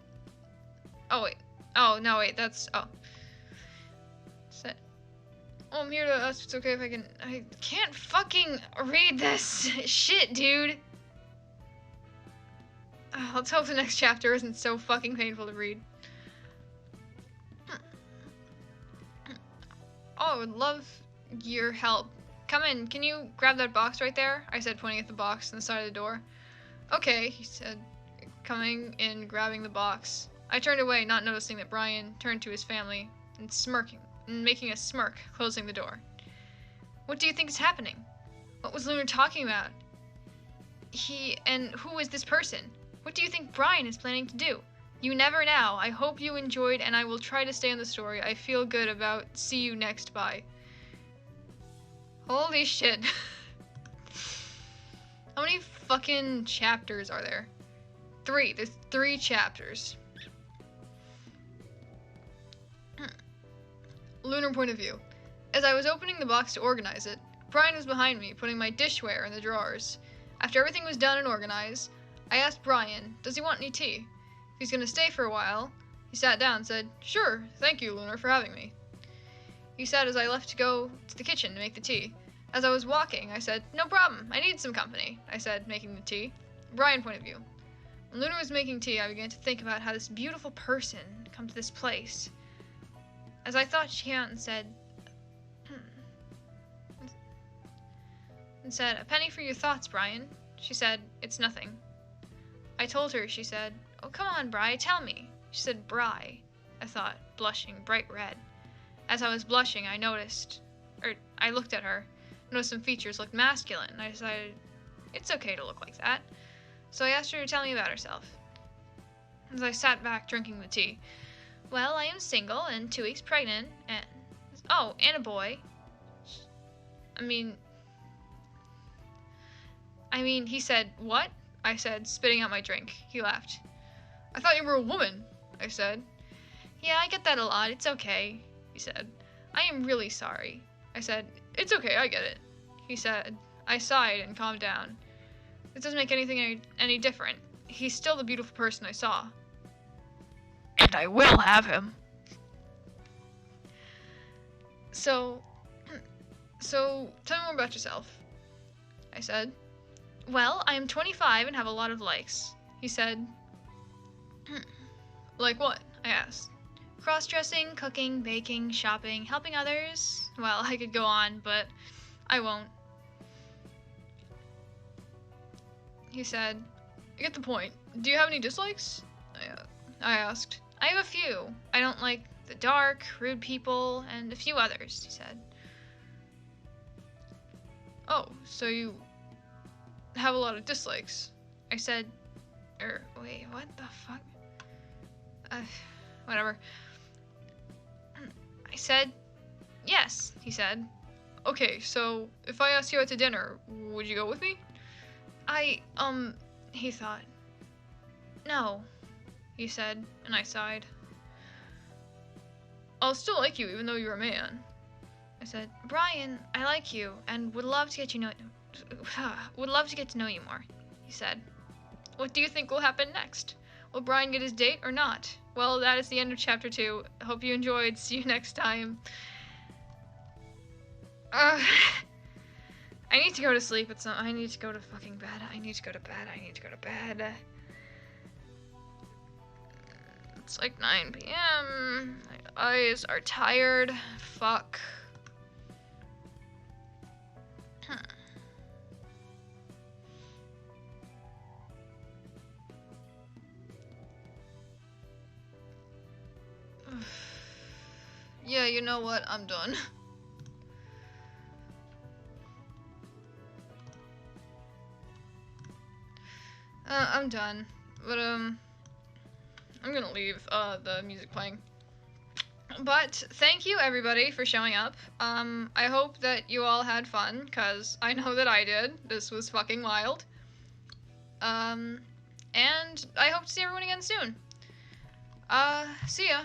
Oh, wait. Oh, no, wait, that's... Oh. Said. Oh, I'm here to ask if it's okay if I can... I can't fucking read this. Shit, dude. Let's hope the next chapter isn't so fucking painful to read. Oh, I would love your help. Come in. Can you grab that box right there? I said, pointing at the box on the side of the door. Okay, he said, coming in, grabbing the box. I turned away, not noticing that Brian turned to his family and smirking, and making a smirk, closing the door. What do you think is happening? What was Lunar talking about? And who is this person? What do you think Brian is planning to do? You never know. I hope you enjoyed, and I will try to stay on the story. I feel good about see you next, bye. Holy shit. How many fucking chapters are there? 3. There's 3 chapters. Lunar point of view. As I was opening the box to organize it, Brian was behind me, putting my dishware in the drawers. After everything was done and organized, I asked Brian, does he want any tea? If he's gonna stay for a while. He sat down and said, sure, thank you, Lunar, for having me. He said as I left to go to the kitchen to make the tea. As I was walking, I said, no problem, I need some company, I said, making the tea. Brian point of view. When Lunar was making tea, I began to think about how this beautiful person had come to this place. As I thought, she came out and said, a penny for your thoughts, Brian. She said, it's nothing. I told her, she said, oh, come on, Bri, tell me. She said, Bri. I thought, blushing bright red. As I was blushing, I looked at her, noticed some features looked masculine, and I decided, it's okay to look like that. So I asked her to tell me about herself. As I sat back drinking the tea, well, I am single and 2 weeks pregnant, and a boy. He said, what? I said, spitting out my drink. He laughed. I thought you were a woman, I said. Yeah, I get that a lot. It's okay, he said. I am really sorry. I said, it's okay, I get it. He said, I sighed and calmed down. This doesn't make anything any different. He's still the beautiful person I saw. And I will have him. So tell me more about yourself, I said. Well, I am 25 and have a lot of likes, he said. Like what? I asked. Cross-dressing, cooking, baking, shopping, helping others. Well, I could go on, but I won't. He said, I get the point. Do you have any dislikes? I asked. I have a few. I don't like the dark, rude people, and a few others, he said. Oh, so you have a lot of dislikes. I said, wait, what the fuck? Whatever. I said, yes, he said. Okay, so if I asked you out to dinner, would you go with me? He thought. No, he said, and I sighed. I'll still like you even though you're a man. I said, Brian, I like you and would love to get to know you more, he said. What do you think will happen next? Will Brian get his date or not? Well, that is the end of chapter 2. Hope you enjoyed. See you next time. I need to go to sleep. I need to go to fucking bed. I need to go to bed. It's like 9 p.m. My eyes are tired. Fuck. Yeah, you know what? I'm done. I'm done. But, I'm gonna leave, the music playing. But, thank you everybody for showing up. I hope that you all had fun, cause I know that I did. This was fucking wild. And I hope to see everyone again soon. See ya.